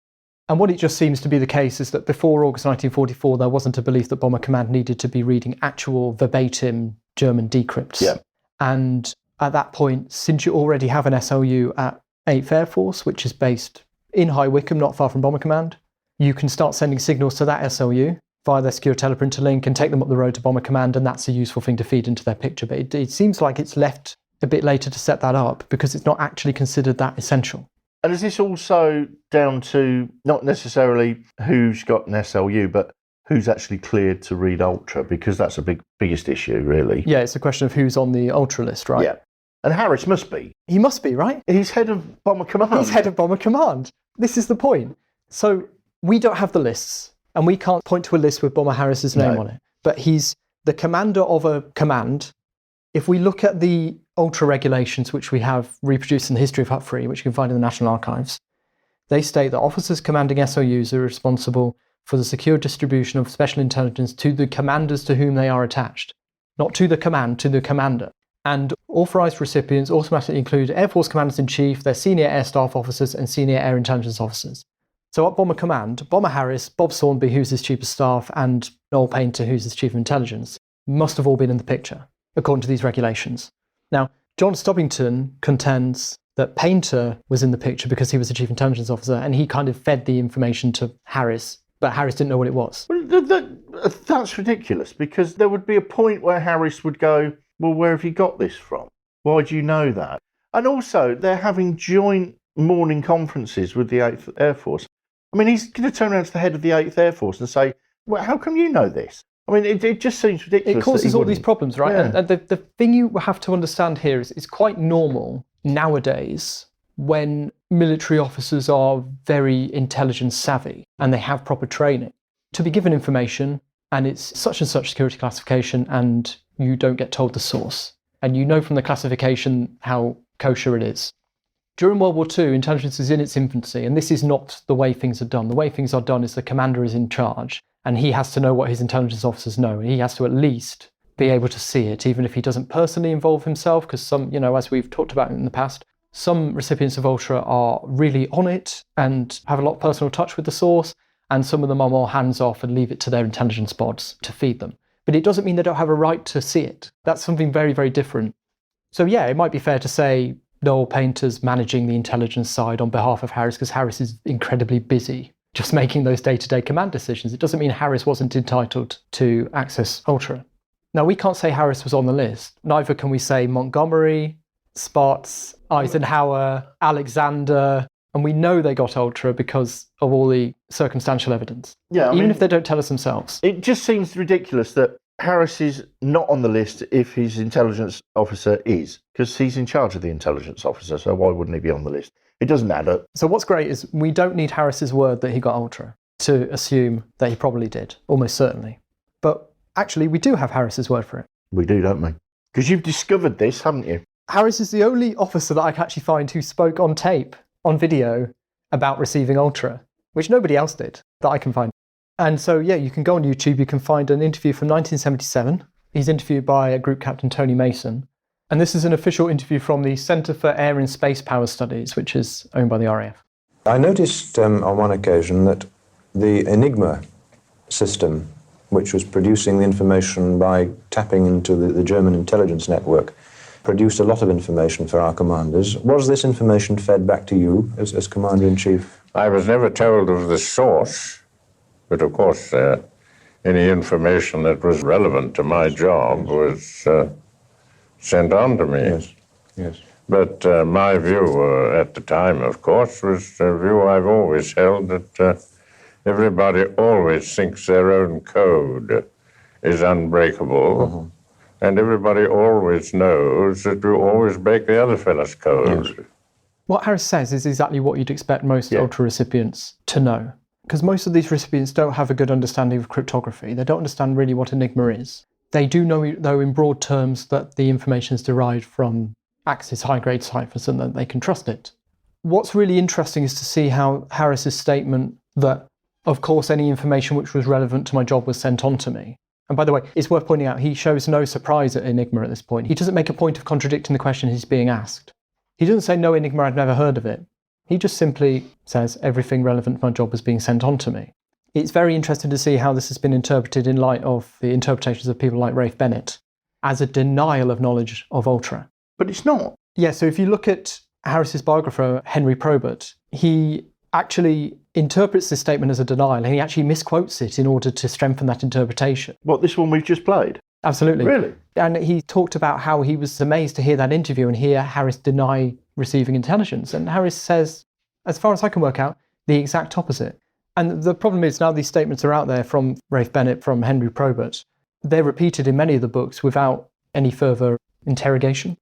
And what it just seems to be the case is that before August 1944, there wasn't a belief that Bomber Command needed to be reading actual verbatim German decrypts. And at that point, since you already have an SLU at 8th Air Force, which is based in High Wycombe, not far from Bomber Command, you can start sending signals to that SLU via their secure teleprinter link and take them up the road to Bomber Command, and that's a useful thing to feed into their picture. But it seems like it's left a bit later to set that up because it's not actually considered that essential. And is this also down to not necessarily who's got an SLU, but who's actually cleared to read Ultra? Because that's a biggest issue, really. Yeah, it's a question of who's on the Ultra list, right? Yeah. And Harris must be. He must be, right? He's head of Bomber Command. He's head of Bomber Command. This is the point. So we don't have the lists, and we can't point to a list with Bomber Harris's name on it. But he's the commander of a command. If we look at the Ultra regulations, which we have reproduced in the history of Hut 3, which you can find in the National Archives, they state that officers commanding SOUs are responsible for the secure distribution of special intelligence to the commanders to whom they are attached. Not to the command, to the commander. And authorised recipients automatically include Air Force Commanders-in-Chief, their senior air staff officers and senior air intelligence officers. So at Bomber Command, Bomber Harris, Bob Sawnby, who's his Chief of Staff, and Noel Painter, who's his Chief of Intelligence, must have all been in the picture, according to these regulations. Now, John Stubbington contends that Painter was in the picture because he was the Chief Intelligence Officer, and he kind of fed the information to Harris, but Harris didn't know what it was. Well, that's ridiculous, because there would be a point where Harris would go, well, where have you got this from? Why do you know that? And also, they're having joint morning conferences with the 8th Air Force. I mean, he's going to turn around to the head of the 8th Air Force and say, well, how come you know this? I mean, it just seems ridiculous. It causes all these problems, right? Yeah. And the thing you have to understand here is it's quite normal nowadays when military officers are very intelligence savvy and they have proper training to be given information and it's such and such security classification and you don't get told the source. And you know from the classification how kosher it is. During World War II, intelligence is in its infancy, and this is not the way things are done. The way things are done is the commander is in charge, and he has to know what his intelligence officers know, and he has to at least be able to see it, even if he doesn't personally involve himself, because some, as we've talked about in the past, some recipients of Ultra are really on it and have a lot of personal touch with the source, and some of them are more hands-off and leave it to their intelligence bods to feed them. But it doesn't mean they don't have a right to see it. That's something very, very different. So yeah, it might be fair to say Noel Painter's managing the intelligence side on behalf of Harris because Harris is incredibly busy just making those day-to-day command decisions. It doesn't mean Harris wasn't entitled to access Ultra. Now, we can't say Harris was on the list. Neither can we say Montgomery, Spots, Eisenhower, Alexander, and we know they got Ultra because of all the circumstantial evidence. Yeah, even if they don't tell us themselves. It just seems ridiculous that Harris is not on the list if his intelligence officer is, because he's in charge of the intelligence officer, so why wouldn't he be on the list? It doesn't add up. So what's great is we don't need Harris's word that he got Ultra to assume that he probably did, almost certainly. But actually, we do have Harris's word for it. We do, don't we? Because you've discovered this, haven't you? Harris is the only officer that I can actually find who spoke on tape, on video, about receiving Ultra, which nobody else did, that I can find. And so, yeah, you can go on YouTube, you can find an interview from 1977. He's interviewed by a Group Captain Tony Mason. And this is an official interview from the Centre for Air and Space Power Studies, which is owned by the RAF. I noticed on one occasion that the Enigma system, which was producing the information by tapping into the German intelligence network, produced a lot of information for our commanders. Was this information fed back to you as Commander-in-Chief? I was never told of the source. But of course, any information that was relevant to my job was sent on to me. Yes, yes. But my view at the time, of course, was a view I've always held that everybody always thinks their own code is unbreakable, and everybody always knows that you always break the other fellow's code. Yes. What Harris says is exactly what you'd expect most Ultra recipients to know. Because most of these recipients don't have a good understanding of cryptography. They don't understand really what Enigma is. They do know, though, in broad terms, that the information is derived from Axis high-grade ciphers and that they can trust it. What's really interesting is to see how Harris's statement that, of course, any information which was relevant to my job was sent on to me. And by the way, it's worth pointing out, he shows no surprise at Enigma at this point. He doesn't make a point of contradicting the question he's being asked. He doesn't say, no, Enigma, I've never heard of it. He just simply says everything relevant to my job was being sent on to me. It's very interesting to see how this has been interpreted in light of the interpretations of people like Rafe Bennett as a denial of knowledge of Ultra. But it's not. Yeah, so if you look at Harris's biographer, Henry Probert, he actually interprets this statement as a denial and he actually misquotes it in order to strengthen that interpretation. What, this one we've just played? Absolutely. Really? And he talked about how he was amazed to hear that interview and hear Harris deny receiving intelligence. And Harris says, as far as I can work out, the exact opposite. And the problem is now these statements are out there from Rafe Bennett, from Henry Probert. They're repeated in many of the books without any further interrogation.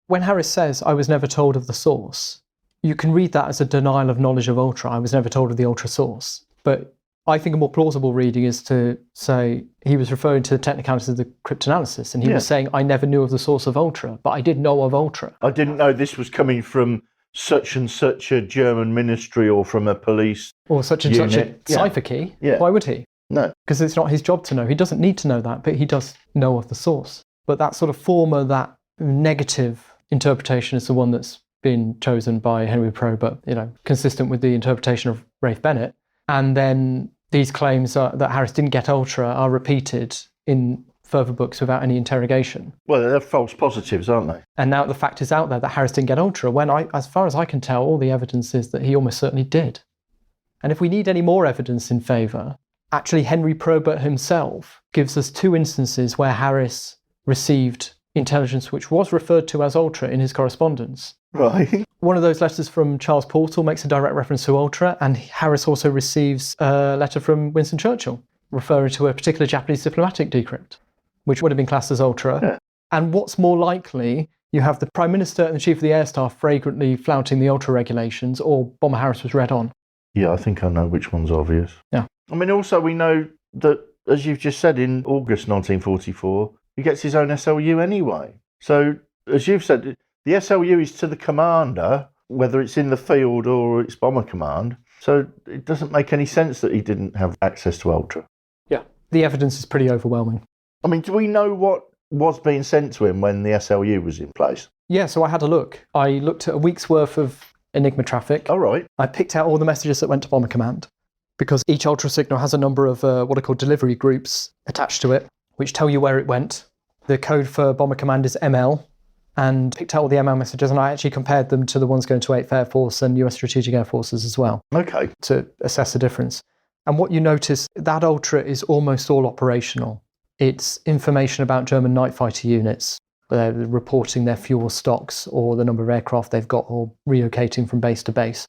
When Harris says, I was never told of the source, you can read that as a denial of knowledge of Ultra. I was never told of the Ultra source. But I think a more plausible reading is to say he was referring to the technicalities of the cryptanalysis, and he was saying, I never knew of the source of Ultra, but I did know of Ultra. I didn't know this was coming from such and such a German ministry or from a police or such and unit. Such a cipher key. Yeah. Why would he? No. Because it's not his job to know. He doesn't need to know that, but he does know of the source. But that sort of former, that negative interpretation is the one that's been chosen by Henry Probert, consistent with the interpretation of Rafe Bennett. And then these claims that Harris didn't get Ultra are repeated in further books without any interrogation. Well, they're false positives, aren't they? And now the fact is out there that Harris didn't get Ultra, when as far as I can tell, all the evidence is that he almost certainly did. And if we need any more evidence in favour, actually Henry Probert himself gives us 2 instances where Harris received intelligence which was referred to as Ultra in his correspondence. Right. One of those letters from Charles Portal makes a direct reference to Ultra, and Harris also receives a letter from Winston Churchill. referring to a particular Japanese diplomatic decrypt, which would have been classed as ultra. Yeah. And what's more likely, you have the Prime Minister and the Chief of the Air Staff flagrantly flouting the ultra regulations, or Bomber Harris was read on. Yeah, I think I know which one's obvious. Yeah. I mean, also we know that, as you've just said, in August 1944, he gets his own SLU anyway. So, as you've said, the SLU is to the commander, whether it's in the field or it's Bomber Command. So it doesn't make any sense that he didn't have access to Ultra. Yeah. The evidence is pretty overwhelming. I mean, do we know what was being sent to him when the SLU was in place? Yeah, so I had a look. I looked at a week's worth of Enigma traffic. All right. I picked out all the messages that went to Bomber Command, because each Ultra signal has a number of what are called delivery groups attached to it, which tell you where it went. The code for Bomber Command is ML, and picked out all the ML messages, and I actually compared them to the ones going to 8th Air Force and US Strategic Air Forces as well. Okay. To assess the difference. And what you notice, that Ultra is almost all operational. It's information about German night fighter units. They're reporting their fuel stocks or the number of aircraft they've got or relocating from base to base.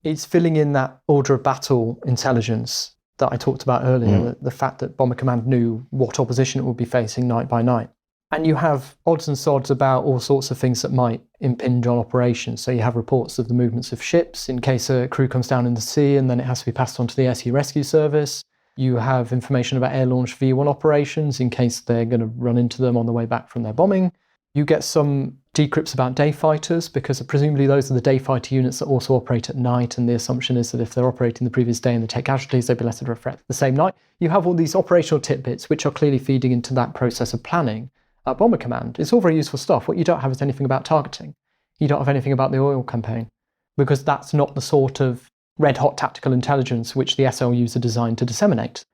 It's filling in that order of battle intelligence that I talked about earlier, the fact that Bomber Command knew what opposition it would be facing night by night. And you have odds and sods about all sorts of things that might impinge on operations. So you have reports of the movements of ships in case a crew comes down in the sea and then it has to be passed on to the Air Sea Rescue Service. You have information about air-launched V1 operations in case they're going to run into them on the way back from their bombing. You get some decrypts about day fighters, because presumably those are the day fighter units that also operate at night, and the assumption is that if they're operating the previous day and they take casualties, they'd be less under a threat the same night. You have all these operational tidbits which are clearly feeding into that process of planning at Bomber Command. It's all very useful stuff. What you don't have is anything about targeting. You don't have anything about the oil campaign, because that's not the sort of red-hot tactical intelligence which the SLUs are designed to disseminate.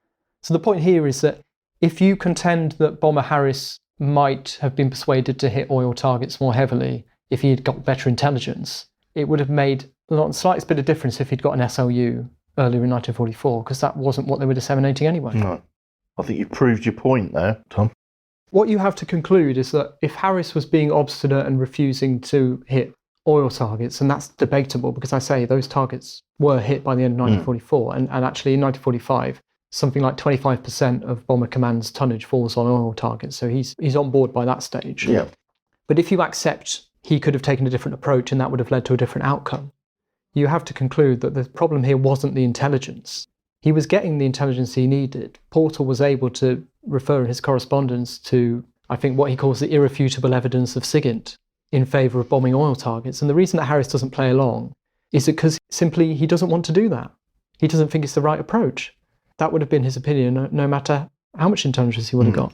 So the point here is that if you contend that Bomber Harris might have been persuaded to hit oil targets more heavily if he had got better intelligence, it would have made not the slightest bit of difference if he'd got an SLU earlier in 1944, because that wasn't what they were disseminating anyway. No. I think you've proved your point there, Tom. What you have to conclude is that if Harris was being obstinate and refusing to hit oil targets, and that's debatable because I say those targets were hit by the end of 1944, and actually in 1945, something like 25% of Bomber Command's tonnage falls on oil targets, so he's on board by that stage. Yeah. But if you accept he could have taken a different approach and that would have led to a different outcome, you have to conclude that the problem here wasn't the intelligence. He was getting the intelligence he needed. Portal was able to refer in his correspondence to, I think, what he calls the irrefutable evidence of SIGINT in favour of bombing oil targets. And the reason that Harris doesn't play along is because simply he doesn't want to do that. He doesn't think it's the right approach. That would have been his opinion, no matter how much intelligence he would have got.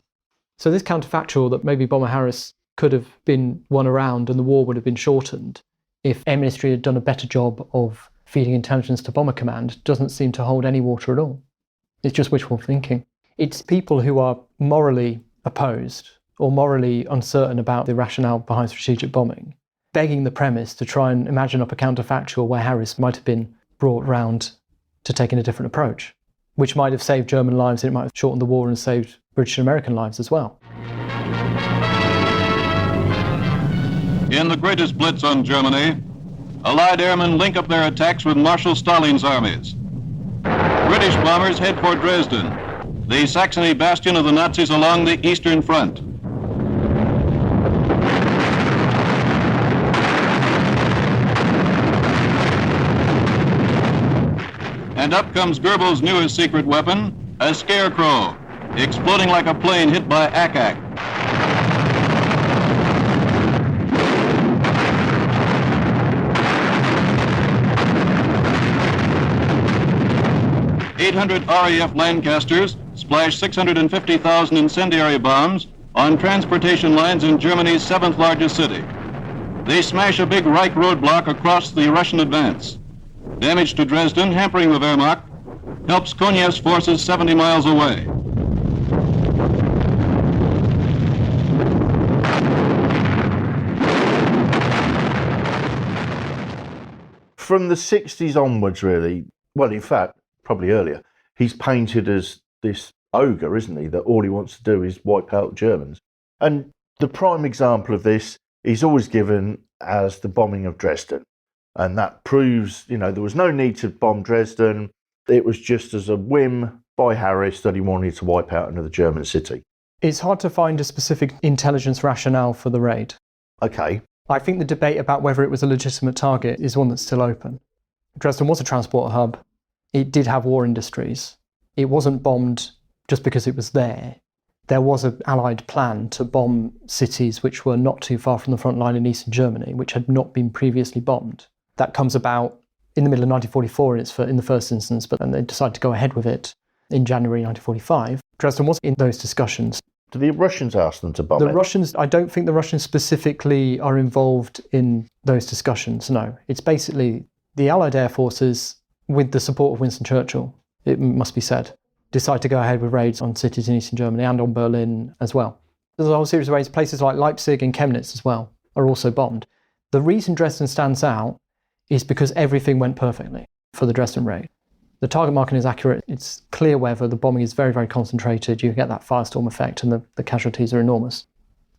So this counterfactual that maybe Bomber Harris could have been won around and the war would have been shortened if Air Ministry had done a better job of feeding intelligence to Bomber Command doesn't seem to hold any water at all. It's just wishful thinking. It's people who are morally opposed or morally uncertain about the rationale behind strategic bombing, begging the premise to try and imagine up a counterfactual where Harris might have been brought round to taking a different approach, which might have saved German lives and it might have shortened the war and saved British and American lives as well. In the greatest blitz on Germany, Allied airmen link up their attacks with Marshal Stalin's armies. British bombers head for Dresden, the Saxony bastion of the Nazis along the Eastern Front. And up comes Goebbels' newest secret weapon, a scarecrow, exploding like a plane hit by ack-ack. .800 RAF Lancasters splash 650,000 incendiary bombs on transportation lines in Germany's 7th largest city. They smash a big Reich roadblock across the Russian advance. Damage to Dresden, hampering the Wehrmacht, helps Konev's forces 70 miles away. From the 60s onwards, really, well, in fact, probably earlier, he's painted as this ogre, isn't he, that all he wants to do is wipe out Germans. And the prime example of this is always given as the bombing of Dresden. And that proves, there was no need to bomb Dresden. It was just as a whim by Harris that he wanted to wipe out another German city? It's hard to find a specific intelligence rationale for the raid. Okay. I think the debate about whether it was a legitimate target is one that's still open. Dresden was a transport hub. It did have war industries. It wasn't bombed just because it was there. There was an Allied plan to bomb cities which were not too far from the front line in eastern Germany, which had not been previously bombed. That comes about in the middle of 1944 in the first instance, but then they decided to go ahead with it in January 1945. Dresden was in those discussions. Do the Russians ask them to bomb it? The Russians, I don't think the Russians specifically are involved in those discussions, no. It's basically the Allied air forces, with the support of Winston Churchill, it must be said, decide to go ahead with raids on cities in eastern Germany and on Berlin as well. There's a whole series of raids. Places like Leipzig and Chemnitz as well are also bombed. The reason Dresden stands out is because everything went perfectly for the Dresden raid. The target marking is accurate. It's clear weather. The bombing is very, very concentrated. You get that firestorm effect and the casualties are enormous.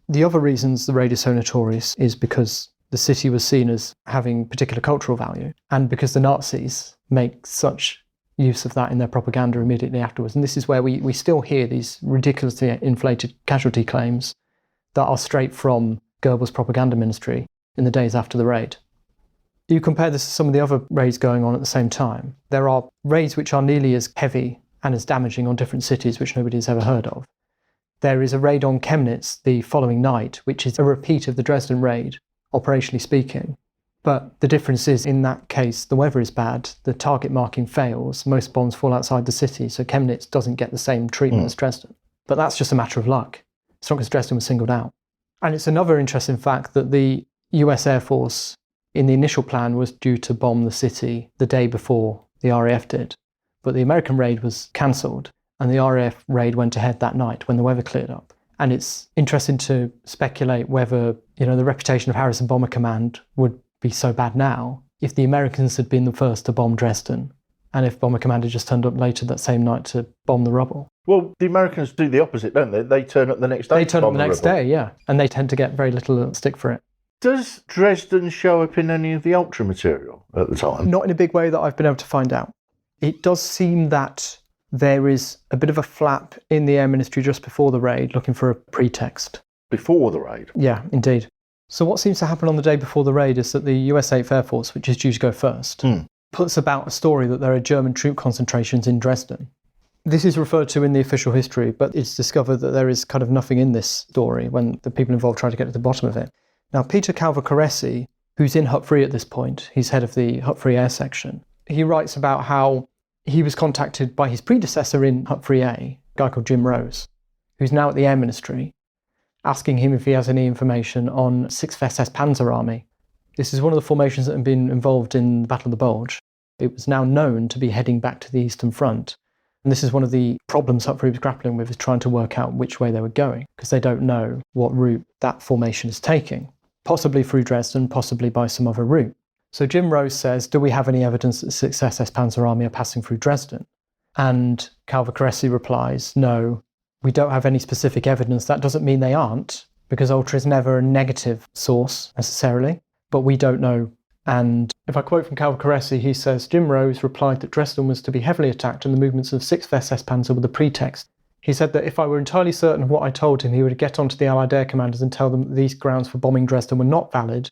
The other reasons the raid is so notorious is because the city was seen as having particular cultural value and because the Nazis make such use of that in their propaganda immediately afterwards. And this is where we still hear these ridiculously inflated casualty claims that are straight from Goebbels' propaganda ministry in the days after the raid. You compare this to some of the other raids going on at the same time. There are raids which are nearly as heavy and as damaging on different cities which nobody has ever heard of. There is a raid on Chemnitz the following night, which is a repeat of the Dresden raid, operationally speaking. But the difference is, in that case, the weather is bad, the target marking fails, most bombs fall outside the city, so Chemnitz doesn't get the same treatment as Dresden. But that's just a matter of luck. It's not because Dresden was singled out. And it's another interesting fact that the US Air Force, in the initial plan, was due to bomb the city the day before the RAF did. But the American raid was cancelled, and the RAF raid went ahead that night when the weather cleared up. And it's interesting to speculate whether, the reputation of Harrison Bomber Command would be so bad now if the Americans had been the first to bomb Dresden, and if Bomber Command had just turned up later that same night to bomb the rubble. Well, the Americans do the opposite, don't they? They turn up the next day. They turn up the next day, yeah. And they tend to get very little stick for it. Does Dresden show up in any of the Ultra material at the time? Not in a big way that I've been able to find out. It does seem that there is a bit of a flap in the Air Ministry just before the raid, looking for a pretext. Before the raid? Yeah, indeed. So what seems to happen on the day before the raid is that the US 8th Air Force, which is due to go first, puts about a story that there are German troop concentrations in Dresden. This is referred to in the official history, but it's discovered that there is kind of nothing in this story when the people involved try to get to the bottom of it. Now, Peter Calver-Caresi, who's in Hut 3 at this point, he's head of the Hut 3 Air Section, he writes about how he was contacted by his predecessor in Hut 3A, a guy called Jim Rose, who's now at the Air Ministry, asking him if he has any information on 6th SS Panzer Army. This is one of the formations that had been involved in the Battle of the Bulge. It was now known to be heading back to the Eastern Front. And this is one of the problems Hut 3 was grappling with, is trying to work out which way they were going, because they don't know what route that formation is taking. Possibly through Dresden, possibly by some other route. So Jim Rose says, do we have any evidence that 6th SS Panzer Army are passing through Dresden? And Calver-Caresi replies, no, we don't have any specific evidence. That doesn't mean they aren't, because Ultra is never a negative source necessarily, but we don't know. And if I quote from Calver-Caresi, he says, Jim Rose replied that Dresden was to be heavily attacked and the movements of 6th SS Panzer were the pretext. He said that if I were entirely certain of what I told him, he would get onto the Allied air commanders and tell them that these grounds for bombing Dresden were not valid.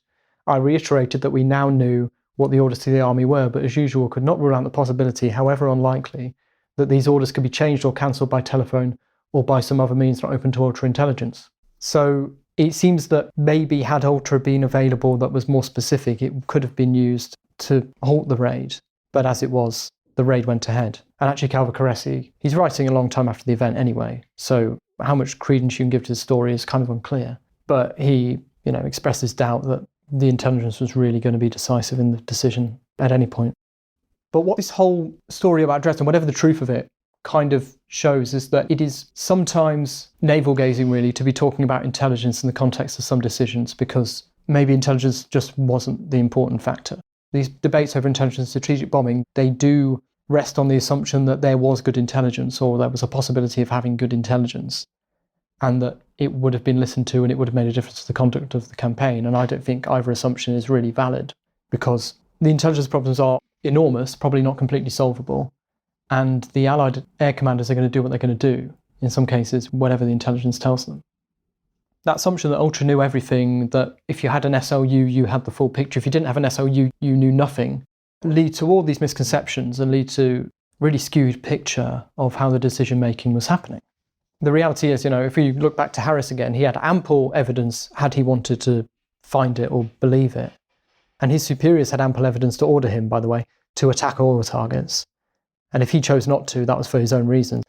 I reiterated that we now knew what the orders to the army were, but as usual could not rule out the possibility, however unlikely, that these orders could be changed or cancelled by telephone or by some other means not open to Ultra intelligence. So it seems that maybe had Ultra been available that was more specific, it could have been used to halt the raid. But as it was, the raid went ahead. And actually Calver-Caresi, he's writing a long time after the event anyway, so how much credence you can give to the story is kind of unclear. But he, expresses doubt that the intelligence was really going to be decisive in the decision at any point. But what this whole story about Dresden, whatever the truth of it, kind of shows is that it is sometimes navel-gazing, really, to be talking about intelligence in the context of some decisions, because maybe intelligence just wasn't the important factor. These debates over intelligence and strategic bombing, they do rest on the assumption that there was good intelligence, or there was a possibility of having good intelligence, and that it would have been listened to and it would have made a difference to the conduct of the campaign. And I don't think either assumption is really valid, because the intelligence problems are enormous, probably not completely solvable, and the Allied air commanders are going to do what they're going to do, in some cases, whatever the intelligence tells them. That assumption that Ultra knew everything, that if you had an SLU, you had the full picture, if you didn't have an SLU, you knew nothing, lead to all these misconceptions and lead to really skewed picture of how the decision-making was happening. The reality is, if we look back to Harris again, he had ample evidence had he wanted to find it or believe it. And his superiors had ample evidence to order him, by the way, to attack oil targets. And if he chose not to, that was for his own reasons.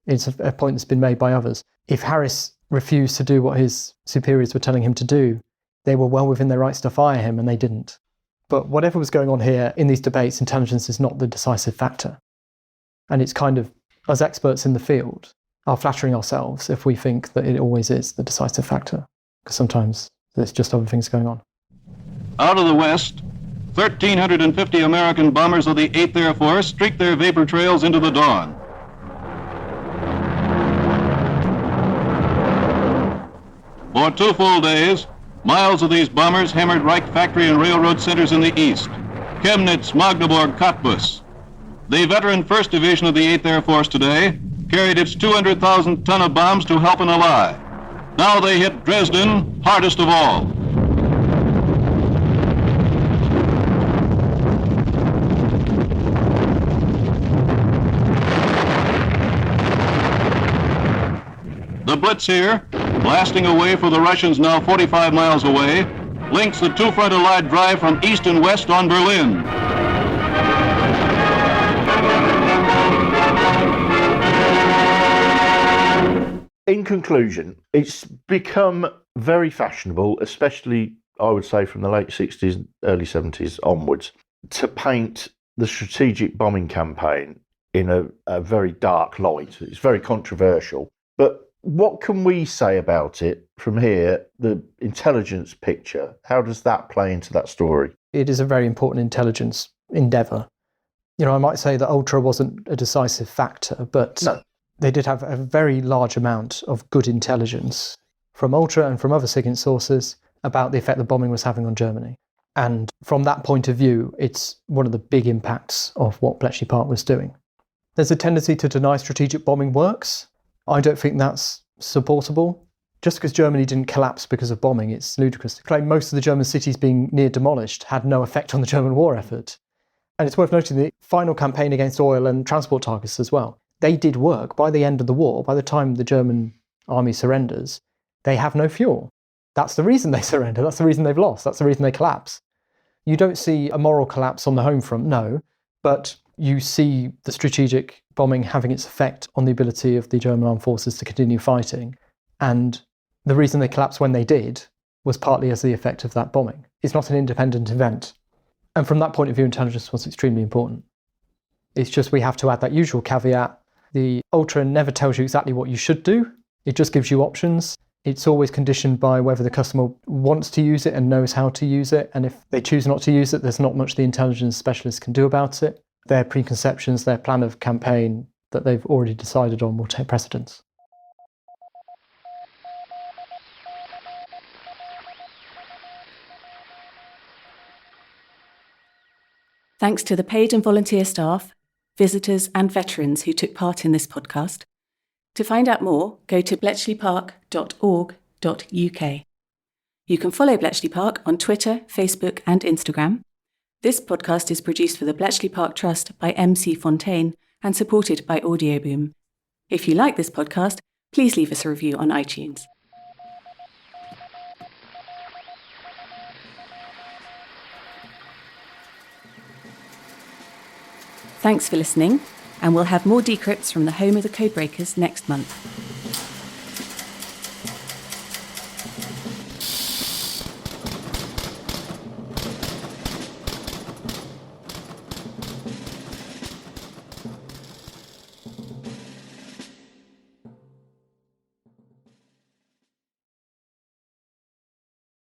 It's a point that's been made by others. If Harris refused to do what his superiors were telling him to do, they were well within their rights to fire him, and they didn't. But whatever was going on here in these debates, intelligence is not the decisive factor. And it's kind of, as experts in the field, are flattering ourselves if we think that it always is the decisive factor, because sometimes there's just other things going on. Out of the west, 1,350 American bombers of the 8th Air Force streaked their vapor trails into the dawn. For 2 full days, miles of these bombers hammered Reich factory and railroad centers in the east, Chemnitz, Magdeburg, Cottbus. The veteran 1st Division of the 8th Air Force today carried its 200,000 ton of bombs to help an ally. Now they hit Dresden, hardest of all. The Blitz here, blasting away for the Russians now 45 miles away, links the two-front Allied drive from east and west on Berlin. In conclusion, it's become very fashionable, especially, I would say, from the late 60s, early 70s onwards, to paint the strategic bombing campaign in a very dark light. It's very controversial. But what can we say about it from here, the intelligence picture? How does that play into that story? It is a very important intelligence endeavour. I might say that Ultra wasn't a decisive factor, but no. They did have a very large amount of good intelligence from Ultra and from other SIGINT sources about the effect the bombing was having on Germany. And from that point of view, it's one of the big impacts of what Bletchley Park was doing. There's a tendency to deny strategic bombing works. I don't think that's supportable. Just because Germany didn't collapse because of bombing, it's ludicrous to claim most of the German cities being near demolished had no effect on the German war effort. And it's worth noting the final campaign against oil and transport targets as well. They did work. By the end of the war, by the time the German army surrenders, they have no fuel. That's the reason they surrender. That's the reason they've lost. That's the reason they collapse. You don't see a moral collapse on the home front, no, but you see the strategic bombing having its effect on the ability of the German armed forces to continue fighting. And the reason they collapsed when they did was partly as the effect of that bombing. It's not an independent event. And from that point of view, intelligence was extremely important. It's just we have to add that usual caveat. The Ultra never tells you exactly what you should do. It just gives you options. It's always conditioned by whether the customer wants to use it and knows how to use it. And if they choose not to use it, there's not much the intelligence specialists can do about it. Their preconceptions, their plan of campaign that they've already decided on will take precedence. Thanks to the paid and volunteer staff, visitors and veterans who took part in this podcast. To find out more, go to bletchleypark.org.uk. You can follow Bletchley Park on Twitter, Facebook and Instagram. This podcast is produced for the Bletchley Park Trust by MC Fontaine and supported by Audioboom. If you like this podcast, please leave us a review on iTunes. Thanks for listening, and we'll have more decrypts from the home of the codebreakers next month.